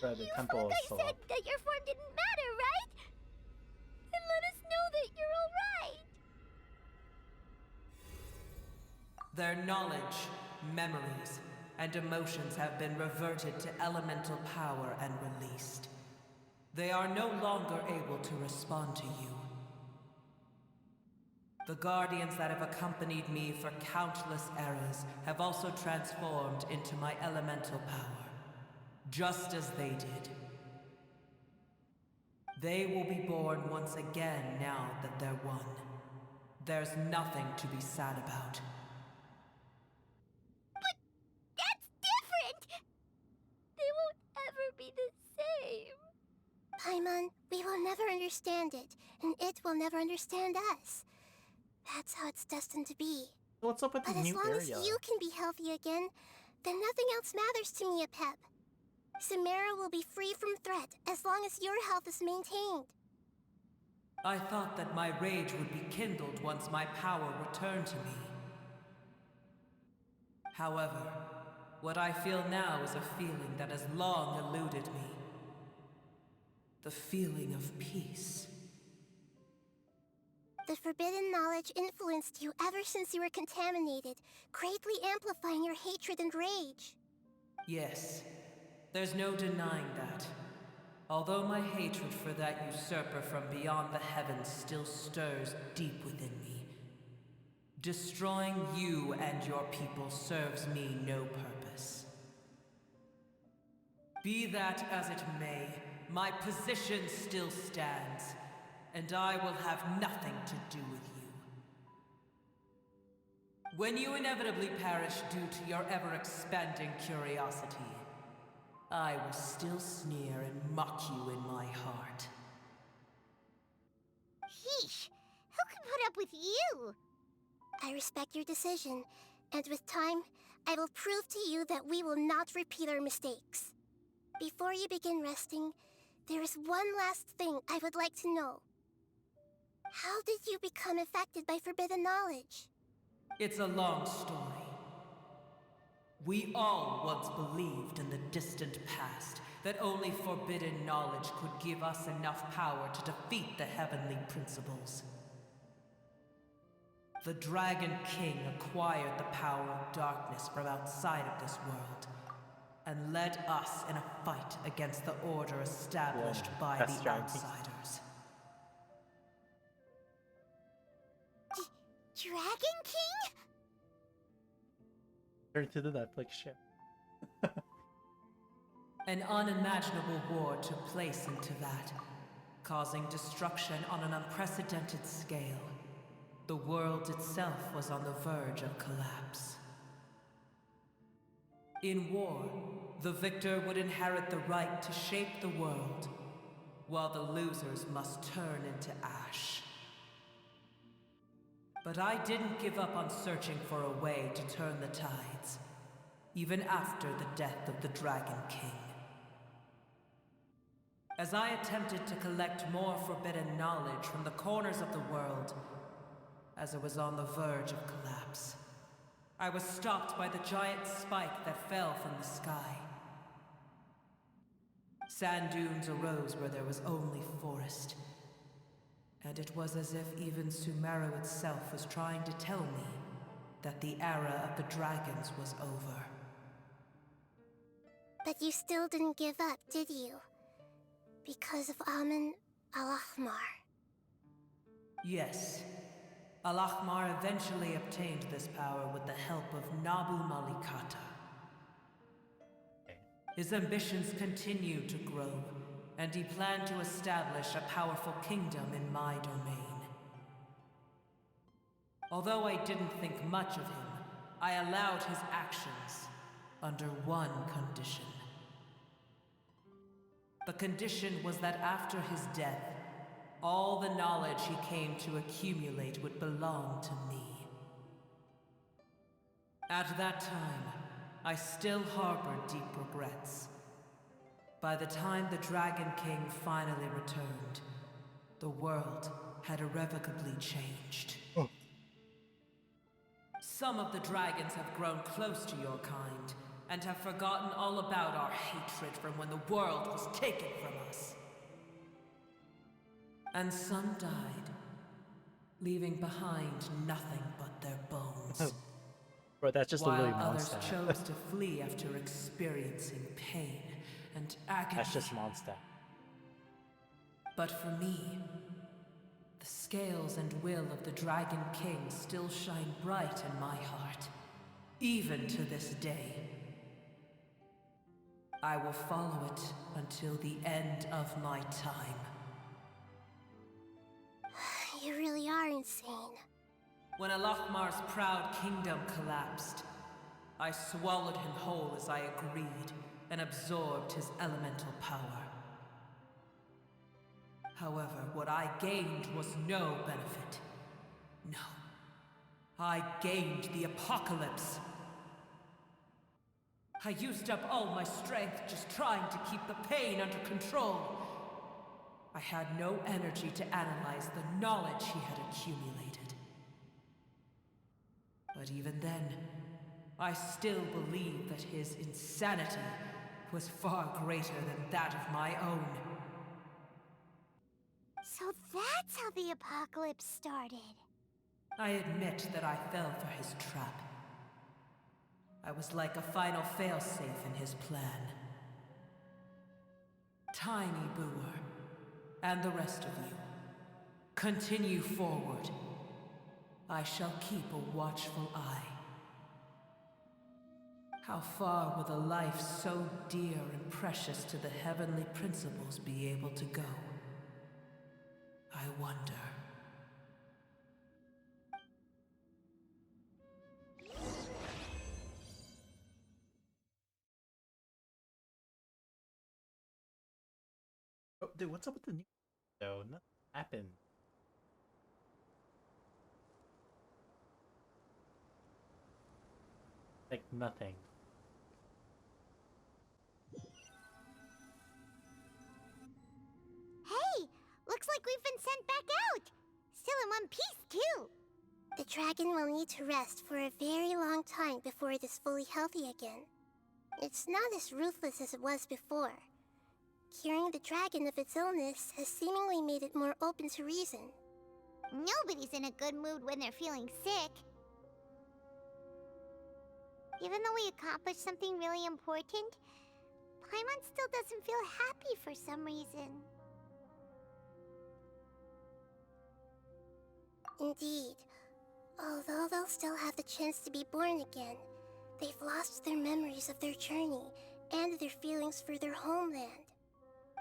Bro, the You temple is fungi still said up. that your form didn't matter, right? And let us know that you're alright. Their knowledge, memories, and emotions have been reverted to elemental power and released. They are no longer able to respond to you. The guardians that have accompanied me for countless eras have also transformed into my elemental power, just as they did. They will be born once again now that they're one. There's nothing to be sad about. But that's different! They won't ever be the same. Paimon, we will never understand it, and it will never understand us. That's how it's destined to be. What's up with But the as new long area? as you can be healthy again, then nothing else matters to me, Apep. Samara will be free from threat as long as your health is maintained. I thought that my rage would be kindled once my power returned to me. However, what I feel now is a feeling that has long eluded me. The feeling of peace. The forbidden knowledge influenced you ever since you were contaminated, greatly amplifying your hatred and rage. Yes, there's no denying that. Although my hatred for that usurper from beyond the heavens still stirs deep within me, destroying you and your people serves me no purpose. Be that as it may, my position still stands, and I will have nothing to do with you. When you inevitably perish due to your ever-expanding curiosity, I will still sneer and mock you in my heart. Heesh! Who can put up with you? I respect your decision, and with time, I will prove to you that we will not repeat our mistakes. Before you begin resting, there is one last thing I would like to know. How did you become affected by forbidden knowledge? It's a long story. We all once believed in the distant past that only forbidden knowledge could give us enough power to defeat the heavenly principles. The Dragon King acquired the power of darkness from outside of this world, and led us in a fight against the order established by that's the Dragon outsiders. Dragon King? Turn to the Netflix ship. An unimaginable war took place into that, causing destruction on an unprecedented scale. The world itself was on the verge of collapse. In war, the victor would inherit the right to shape the world, while the losers must turn into ash. But I didn't give up on searching for a way to turn the tides, even after the death of the Dragon King. As I attempted to collect more forbidden knowledge from the corners of the world, as it was on the verge of collapse, I was stopped by the giant spike that fell from the sky. Sand dunes arose where there was only forest, and it was as if even Sumeru itself was trying to tell me that the era of the dragons was over. But you still didn't give up, did you? Because of Amun Al-Ahmar. Yes. Al-Ahmar eventually obtained this power with the help of Nabu Malikata. His ambitions continued to grow, and he planned to establish a powerful kingdom in my domain. Although I didn't think much of him, I allowed his actions under one condition. The condition was that after his death, all the knowledge he came to accumulate would belong to me. At that time, I still harbored deep regrets. By the time the Dragon King finally returned, the world had irrevocably changed. Some of the dragons have grown close to your kind, and have forgotten all about our hatred from when the world was taken from us. And some died, leaving behind nothing but their bones. Bro, that's just while a Louis others Mondstadt. chose to flee after experiencing pain and agony. That's just Mondstadt. But for me, the scales and will of the Dragon King still shine bright in my heart, even to this day. I will follow it until the end of my time. You really are insane. When Al-Ahmar's proud kingdom collapsed, I swallowed him whole as I agreed and absorbed his elemental power. However, what I gained was no benefit. No. I gained the apocalypse. I used up all my strength just trying to keep the pain under control. I had no energy to analyze the knowledge he had accumulated. But even then, I still believed that his insanity was far greater than that of my own. So that's how the apocalypse started. I admit that I fell for his trap. I was like a final failsafe in his plan. Tiny Booer, and the rest of you, continue forward. I shall keep a watchful eye. How far will a life so dear and precious to the heavenly principles be able to go? I wonder. Oh, dude, what's up with the new though? Nothing happened. Like nothing. Hey! Looks like we've been sent back out! Still in one piece, too! The dragon will need to rest for a very long time before it is fully healthy again. It's not as ruthless as it was before. Curing the dragon of its illness has seemingly made it more open to reason. Nobody's in a good mood when they're feeling sick. Even though we accomplished something really important, Paimon still doesn't feel happy for some reason. Indeed. Although they'll still have the chance to be born again, they've lost their memories of their journey and their feelings for their homeland.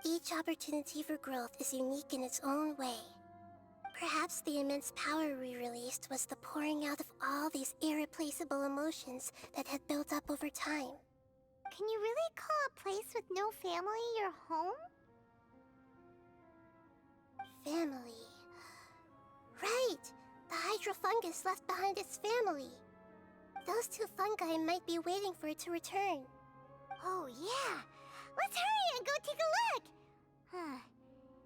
Each opportunity for growth is unique in its own way. Perhaps the immense power we released was the pouring out of all these irreplaceable emotions that had built up over time. Can you really call a place with no family your home? Family. Right! The hydrofungus left behind its family. Those two fungi might be waiting for it to return. Oh, yeah! Let's hurry and go take a look! Huh.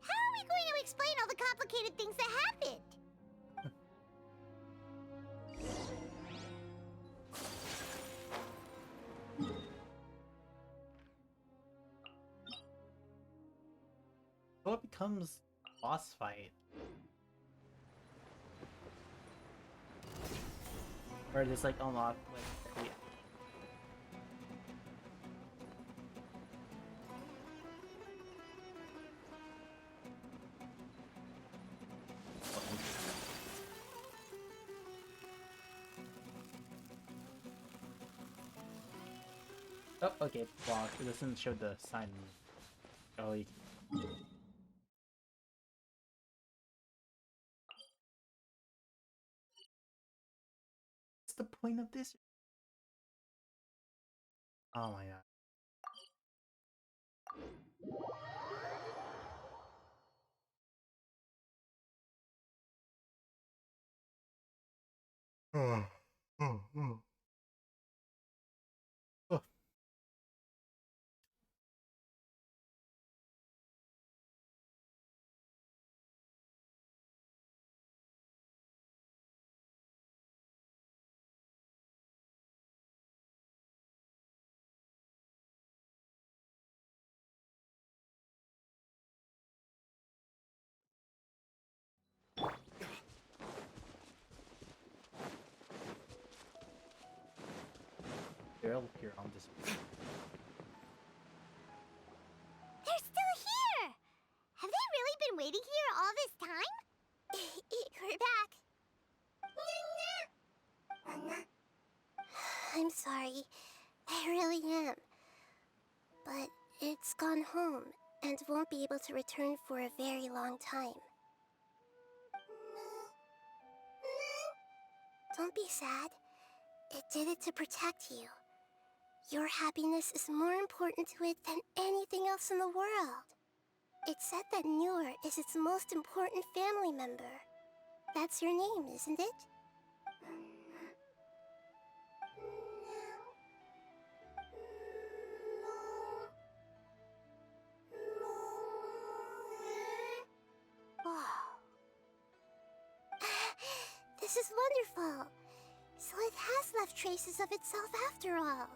How are we going to explain all the complicated things that happened? So it becomes a boss fight. Or just like unlock like the Oh, okay, block. It doesn't show the sign. Oh, you... What's the point of this? Oh my god. Oh. They'll appear on this. They're still here! Have they really been waiting here all this time? We're back. I'm sorry. I really am. But it's gone home and won't be able to return for a very long time. Don't be sad. It did it to protect you. Your happiness is more important to it than anything else in the world. It's said that Newer is its most important family member. That's your name, isn't it? Wow. This is wonderful. So it has left traces of itself after all.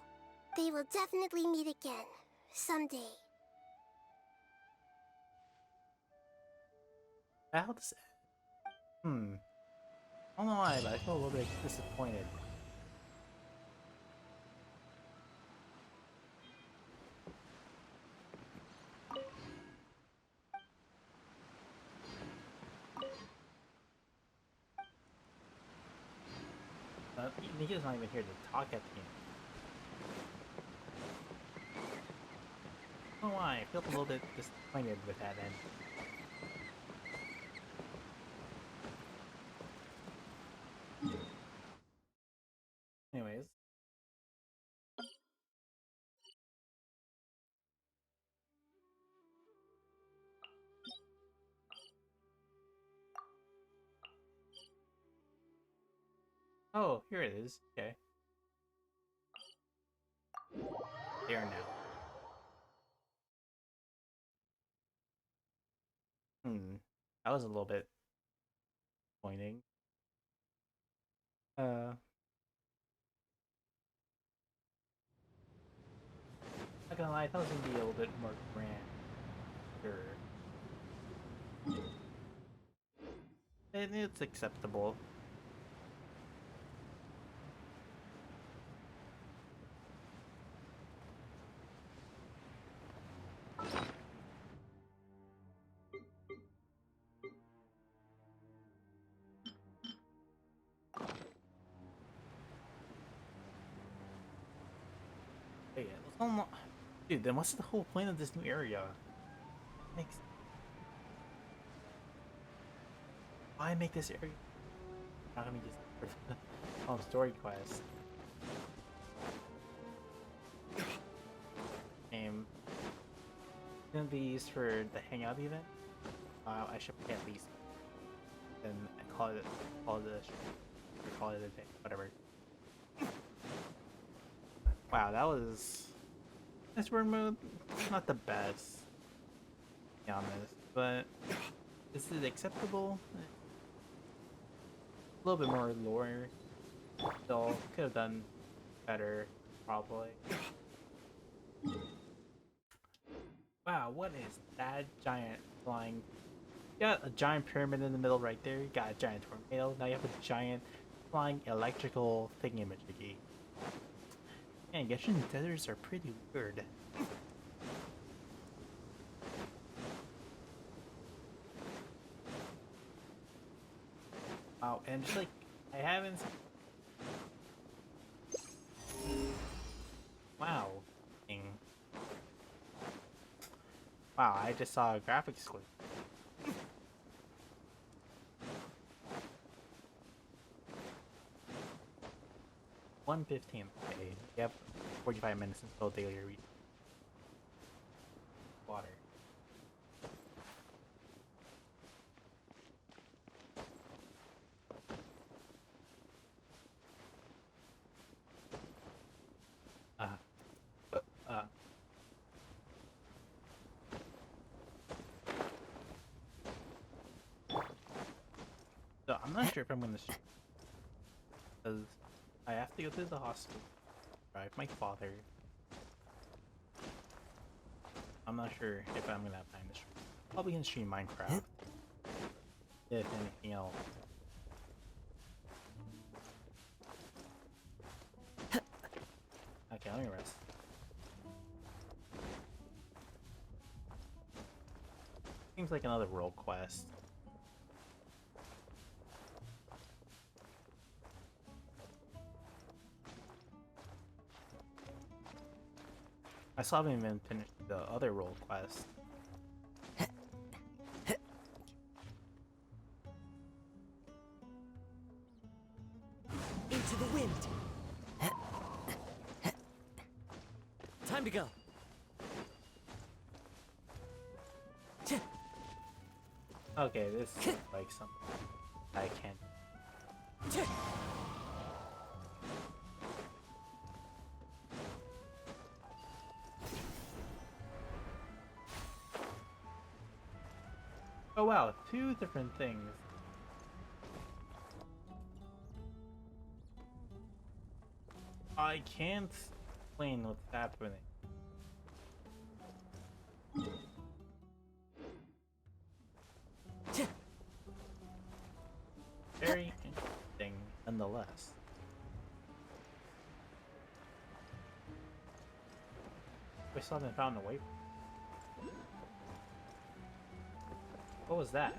They will definitely meet again, someday. How does... I don't know why, but I feel a little bit disappointed. Nika's not even here to talk at the end. don't know why, I feel a little bit disappointed with that end. Anyways. Oh, here it is. Okay. There now. That was a little bit disappointing. Not gonna lie, I thought it was gonna be a little bit more grand. Sure. And it's acceptable. Wait, let's almost... Dude, then what's the whole point of this new area? Makes... Why make this area? Not gonna just story quest. Gonna be used for the hangout event. I should pay at least. Then call it a day, whatever. Wow, that was this word mode. Not the best, to be honest, but is it acceptable? A little bit more lore. Still could have done better, probably. Wow, what is that giant flying? You got a giant pyramid in the middle right there. You got a giant tornado. Now you have a giant flying electrical thingamajiggy. Man, Genshin deserts are pretty weird. Wow, and just like I haven't. Wow. Wow, I just saw a graphics glitch. 1:15. Okay, you have 45 minutes until daily read. Water. So I'm not sure if I'm gonna stream because I have to go to the hospital, drive my father. I'm not sure if I'm gonna have time to stream. Probably gonna stream Minecraft, if anything else. Okay, let me rest. Seems like another world quest. I still haven't even finished the other world quest. Into the wind. Time to go. Okay, this is like something I can't. Oh wow, 2 different things. I can't explain what's happening. Very interesting, nonetheless. We still haven't found a way. What was that?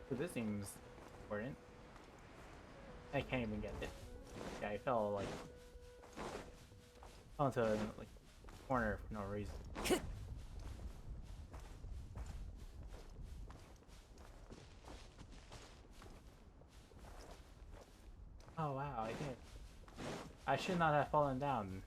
So this seems important. I can't even get it. Yeah, I fell like onto like a corner for no reason. Oh wow, I did. I should not have fallen down.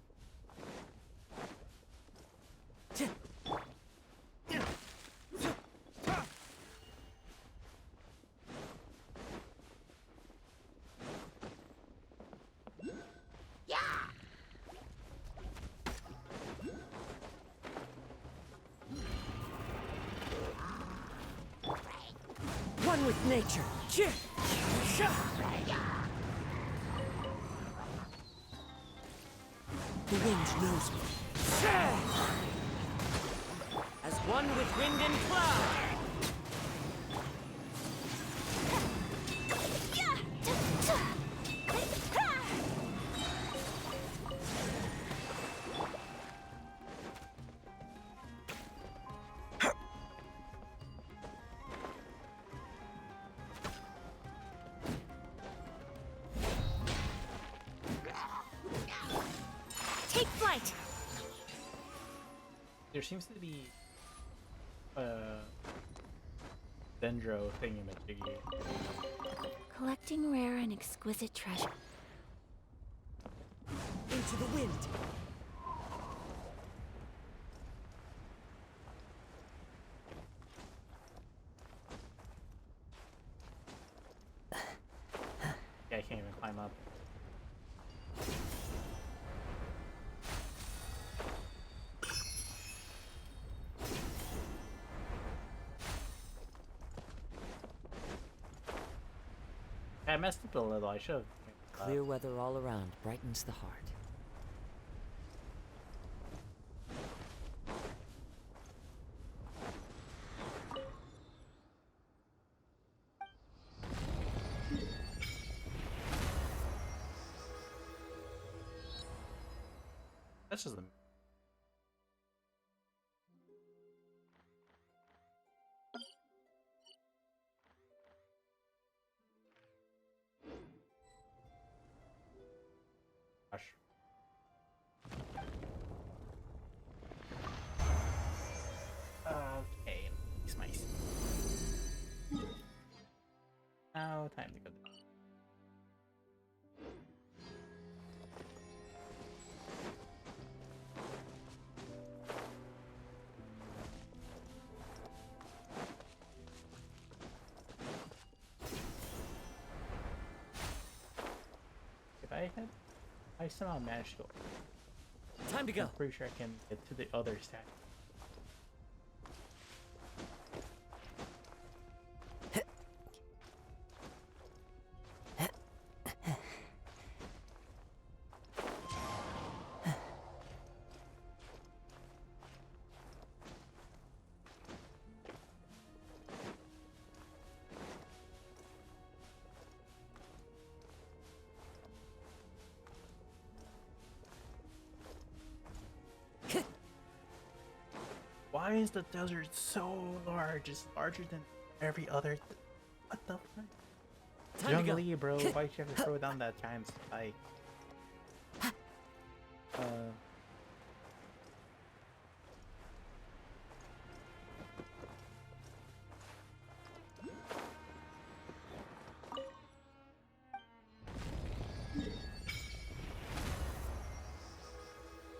One with nature. The wind knows me. As one with wind and cloud. Take flight! There seems to be a dendro thingamajiggy. Collecting rare and exquisite treasure. Into the wind. Yeah, I can't even climb up. I messed up a little. I should have. Clear weather all around brightens the heart. That's just the. Gosh. Okay, fix my. Now, time to go. If I somehow managed to go. Time to go. I'm pretty sure I can get to the other stack. Why is the desert so large? It's larger than every other. What the fuck? Time to go. Jungly, bro. Why'd you have to throw down that giant spike?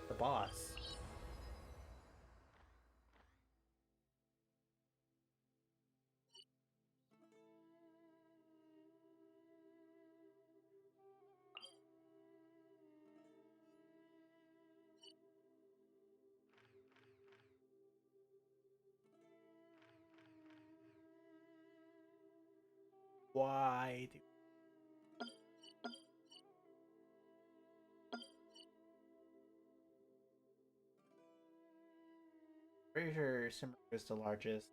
The boss. Why do pretty sure Simmer is the largest.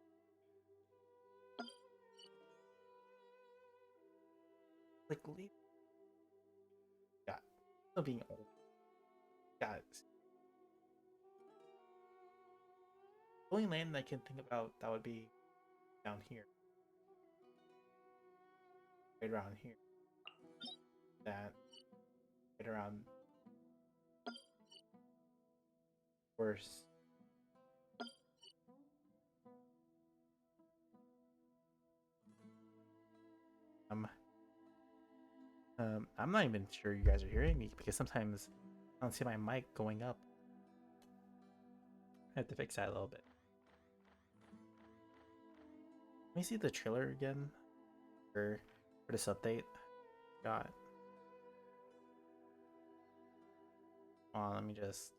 Like leave. God, still being old. God. The only land I can think about that would be down here. right around here. That right around worse. I'm not even sure you guys are hearing me because sometimes I don't see my mic going up. I have to fix that a little bit. Let me see the trailer again for this update. Got. Let me just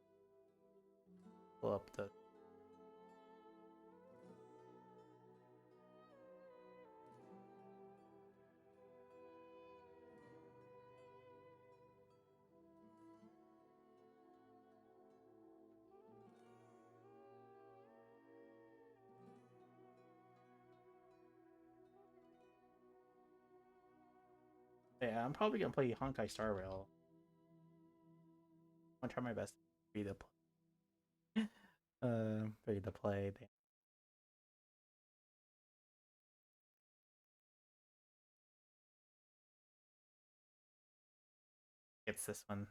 pull up the. Yeah, I'm probably gonna play Honkai Star Rail. I'm gonna try my best to be the ready to play. It's this one.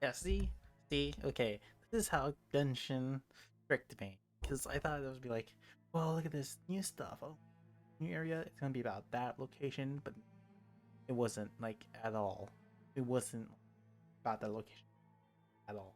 Yeah, see, okay. This is how Genshin tricked me. Because I thought it would be like, well, look at this new stuff. Oh, new area. It's gonna be about that location, but it wasn't like at all. It wasn't about that location at all.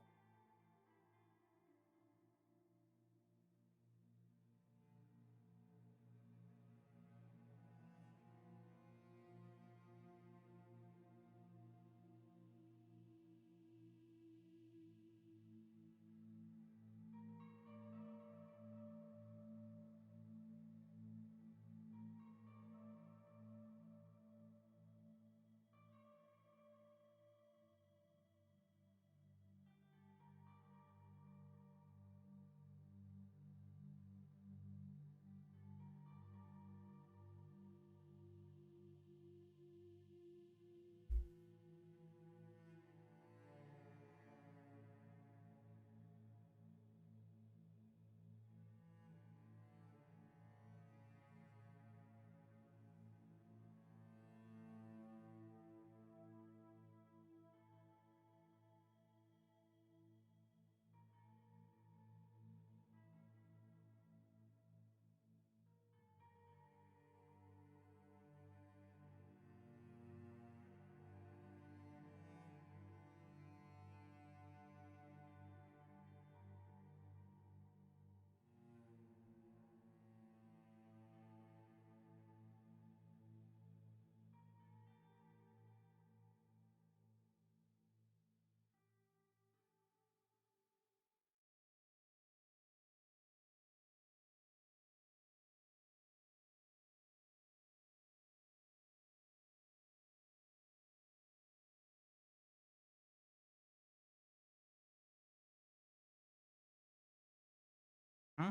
Hmm?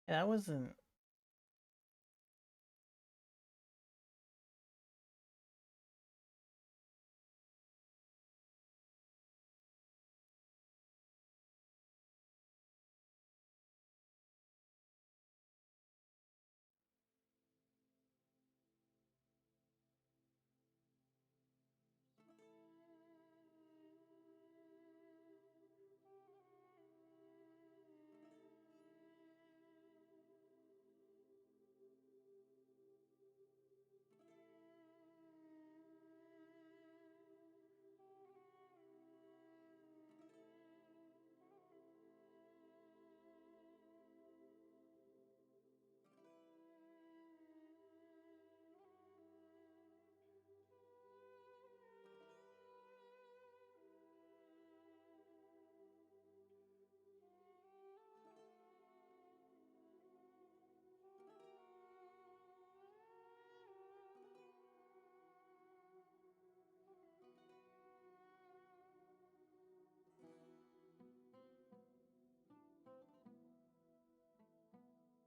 Yeah, I wasn't.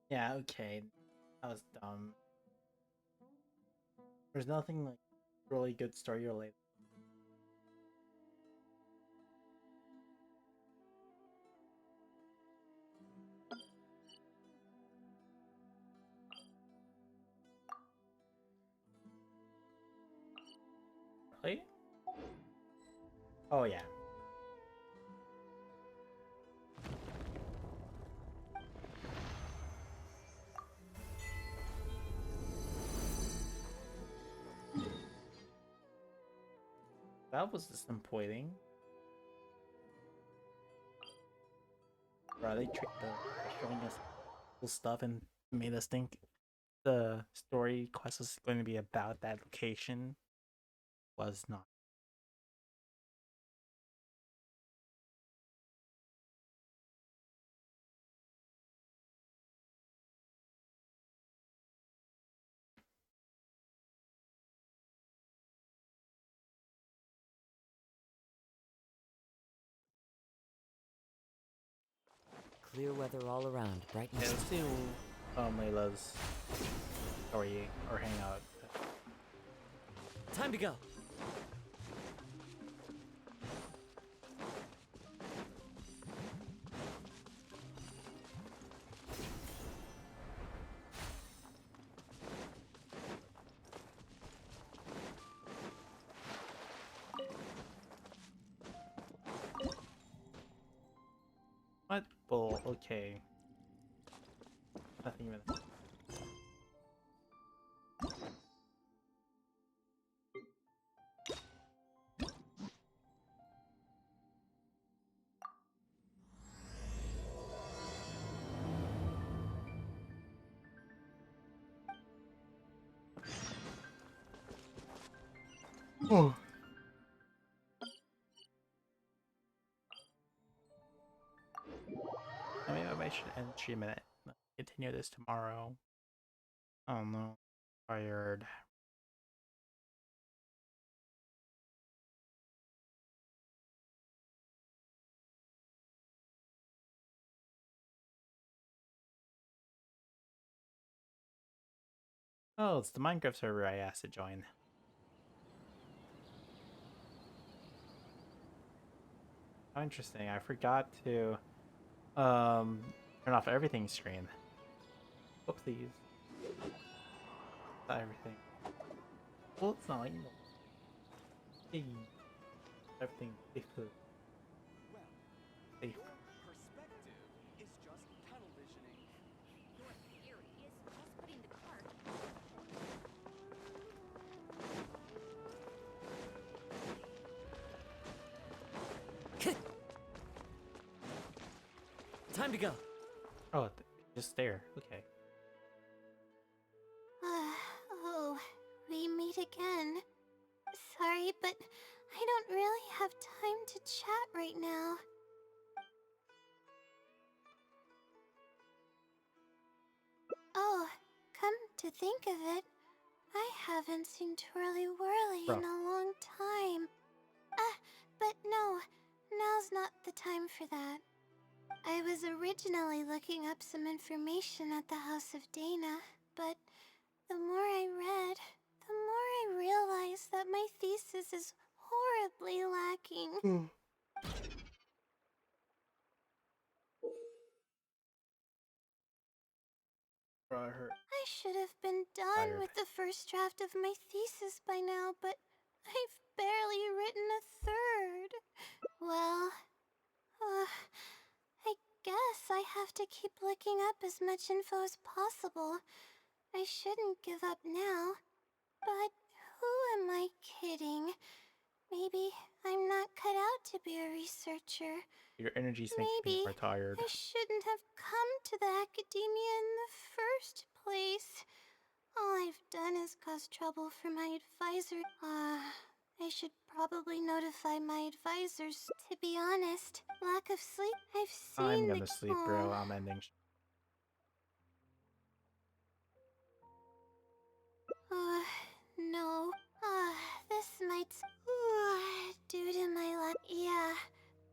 Yeah, okay. That was dumb. There's nothing like really good story related. Really? Oh yeah. That was disappointing. Bro, they're showing us cool stuff and made us think the story quest was going to be about that location. Was not. Clear weather all around, bright and Yeah, let's see Layla's story or hangout. Time to go. What bull? Okay. Nothing even. Oh. Maybe I should end stream and continue this tomorrow. I don't know. Tired. Oh, it's the Minecraft server I asked to join. How interesting. I forgot to turn off everything screen. Oopsies. Not everything. Well, it's not like hey, everything safe. Safe. Perspective is just tunnel visioning. Your theory is just putting the cart. Time to go. Oh, just there. Okay. Oh, we meet again. Sorry, but I don't really have time to chat right now. Oh, come to think of it, I haven't seen Twirly Whirly Bro. in a long time. But no, now's not the time for that. I was originally looking up some information at the House of Dana, but the more I read, the more I realized that my thesis is horribly lacking. Bro, I hurt. I should have been done Tired. with the first draft of my thesis by now, but I've barely written a third. Well, I guess I have to keep looking up as much info as possible. I shouldn't give up now. But who am I kidding? Maybe I'm not cut out to be a researcher. Your energy's making me Maybe more tired. I shouldn't have come to the academia in the first place. All I've done is cause trouble for my advisor. I should probably notify my advisors. To be honest, lack of sleep. I've I'm seen gonna sleep, bro. I'm ending. No. This might due to my luck. Yeah,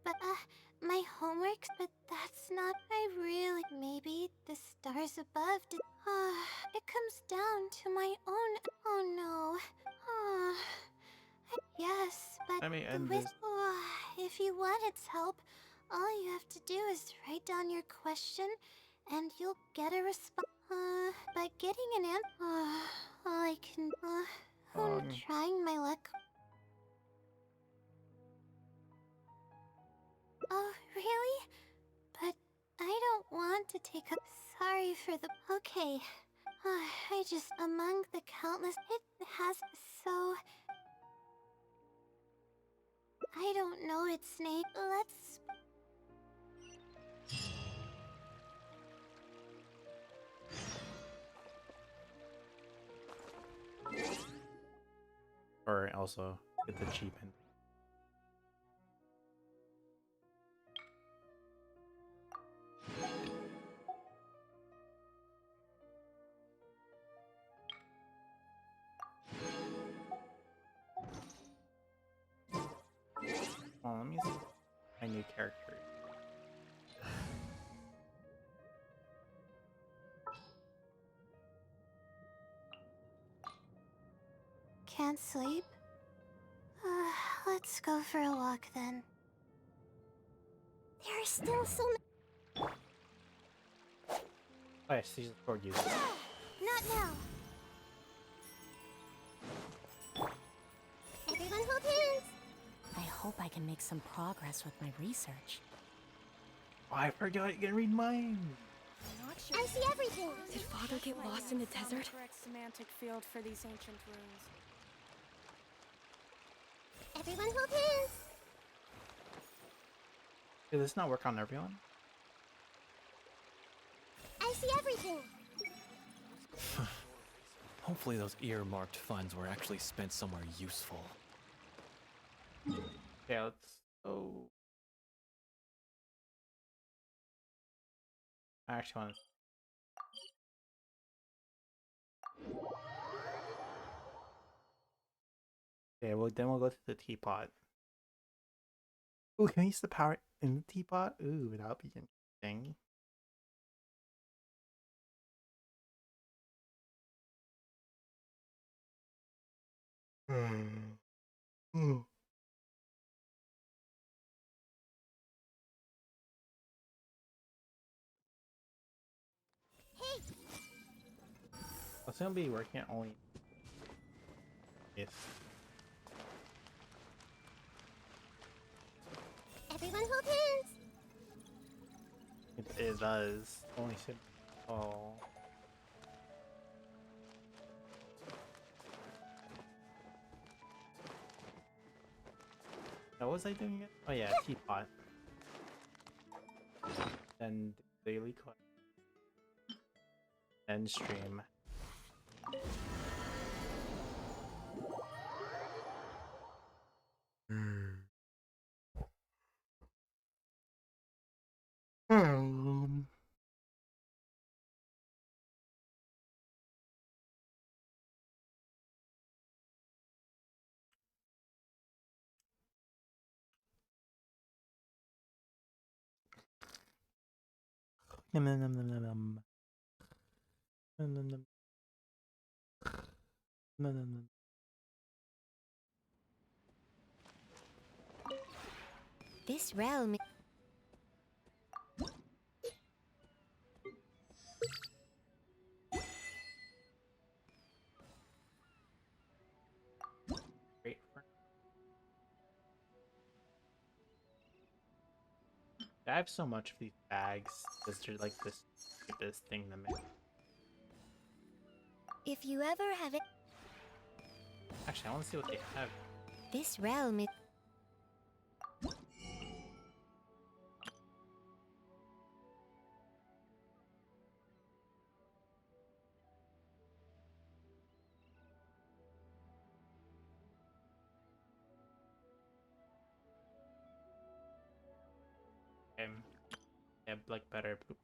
but my homework. But that's not. I really. Maybe the start powers above. It comes down to my own. Oh no. Yes, but Let me the end with. this. If you want its help, all you have to do is write down your question, and you'll get a response. By getting an answer. All I can. I'm trying my luck. Oh, really? But I don't want to take up. Sorry for the. Okay. I just. Among the countless. It has. So. I don't know its name. Let's. Or also get the cheap end. Oh, let me see my new character. Can't sleep? Let's go for a walk then. There are still so many. Oh, yes, she's a sword user. Not now. Everyone hold hands. I hope I can make some progress with my research. Oh, I forgot you can read mine. I'm not sure. I see everything. Did Father get lost in the desert? Correct semantic field for these ancient runes. Everyone hold hands. Did this not work on everyone? I see everything. Hopefully those earmarked funds were actually spent somewhere useful. Okay, let's go. I actually want to. Okay, well then we'll go to the teapot. Ooh, can I use the power in the teapot? Ooh, that'll be interesting. Ooh. Hey. It's gonna be working only. Yes. Everyone hold hands. It does. Only should. Oh. How was I doing it? Oh yeah, teapot. Then daily quest. End stream. Um. Nom, nom, nom, nom, nom, nom. Nom, nom, nom. Nom, nom, nom. This realm. Great. I have so much of these bags because they're like this stupidest thing to make. If you ever have it. Actually, I want to see what they have. This realm is. Yeah, like better. Boop.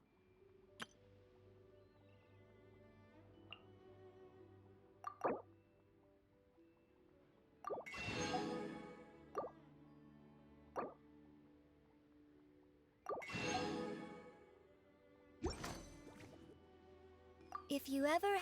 If you ever...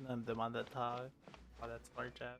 And the one that oh, that's large at.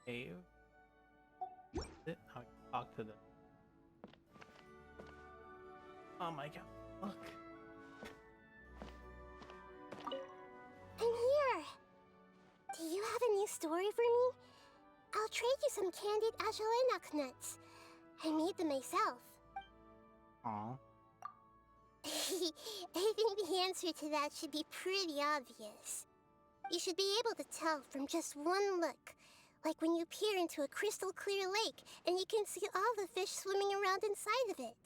Cave? Is it? How you talk to them? Oh my god, look. I'm here! Do you have a new story for me? I'll trade you some candied Ajalenoc nuts. I made them myself. Aw. I think the answer to that should be pretty obvious. You should be able to tell from just one look. Like when you peer into a crystal clear lake and you can see all the fish swimming around inside of it.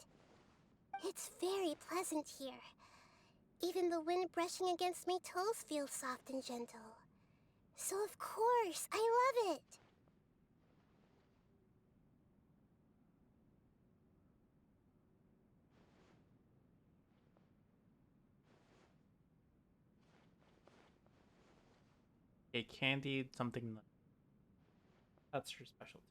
It's very pleasant here. Even the wind brushing against my toes feels soft and gentle. So of course, I love it. A candied something. That's your specialty.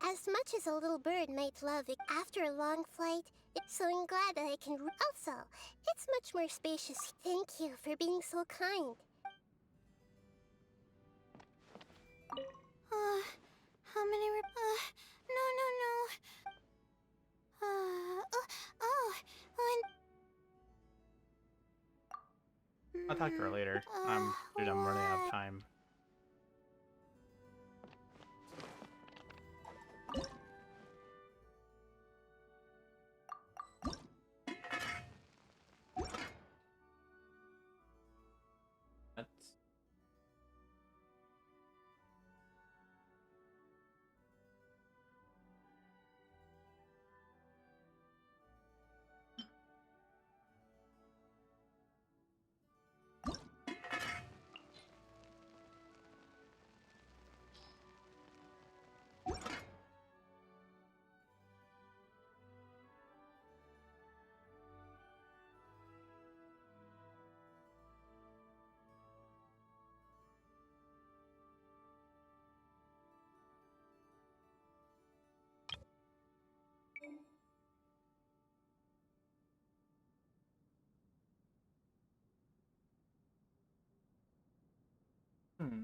As much as a little bird might love it after a long flight, so I'm glad that I can... Also, it's much more spacious. Thank you for being so kind. How many I'll talk to her later. Dude, I'm running out of time. That's... Hmm.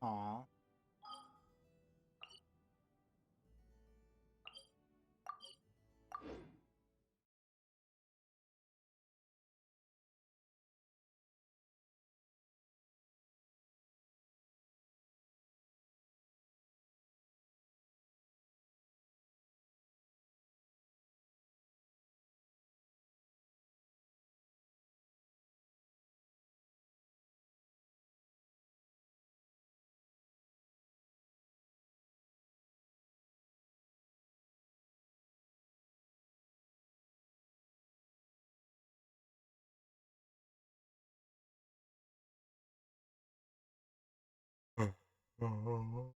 Aw. Move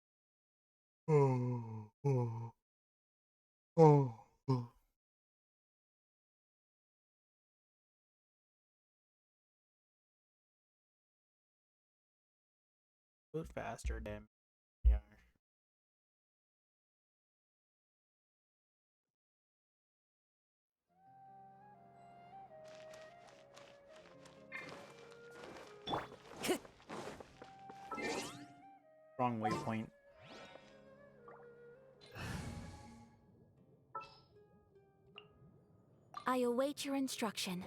faster, damn. Yeah. Wrong waypoint. I await your instruction.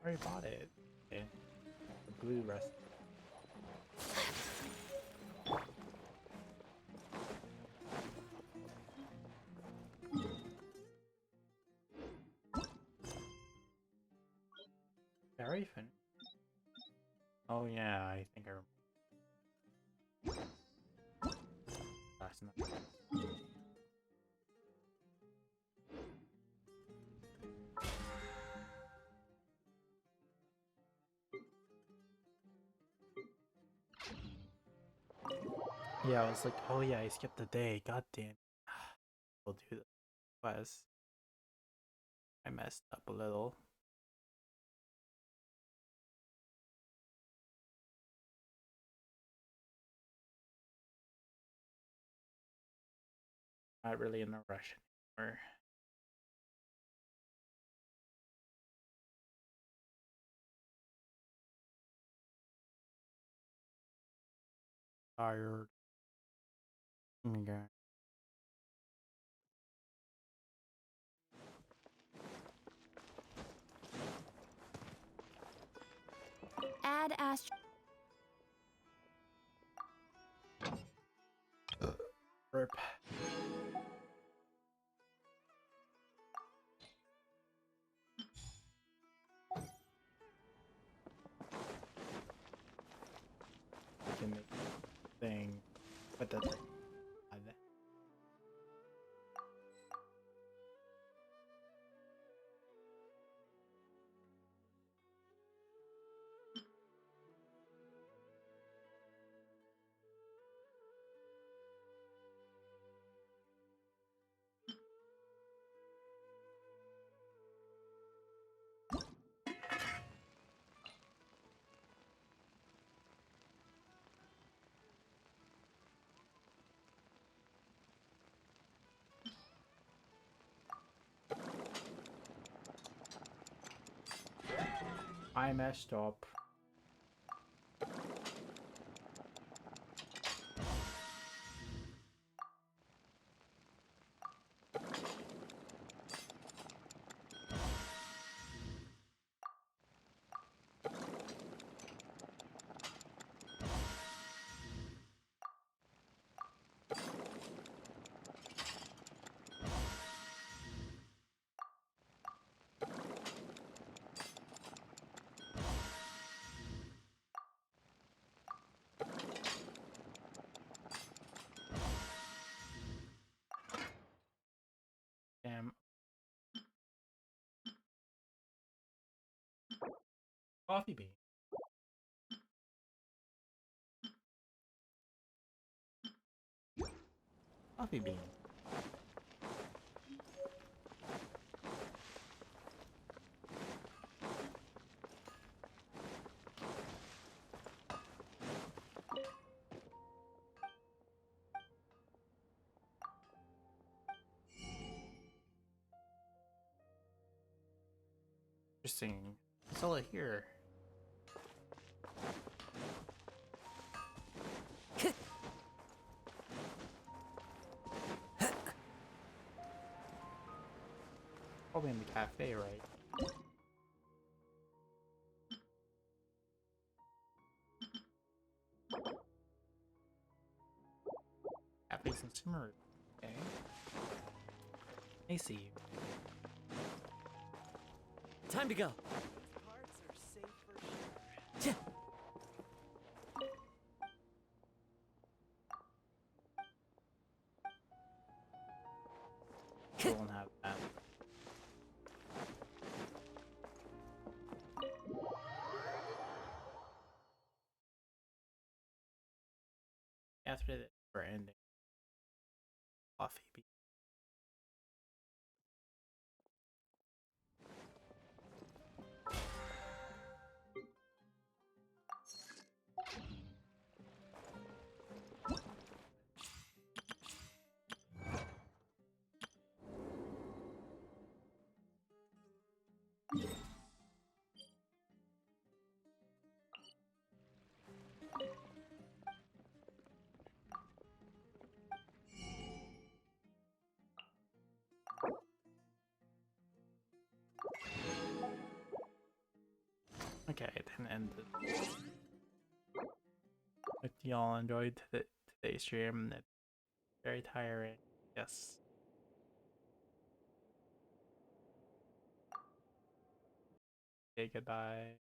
I already bought it. Okay. The blue rest. Very fun. Oh yeah, I think I remember. Last night. Yeah, I was like, oh yeah, I skipped the day. God damn. We'll do the quest. I messed up a little. Not really in a rush anymore. Tired. Oh my god. Add ast. Rip. I can make thing, but that's odd. I messed up. Damn. Coffee bean. Coffee bean. Interesting. Still here. Probably in the cafe, right? Cafe consumer. Okay. I see. Time to go. Parts are safe for sure. We won't have that. After the we're ending. Coffee. Okay, then end it. Hope y'all enjoyed today's stream. It's very tiring. Yes. Okay, goodbye.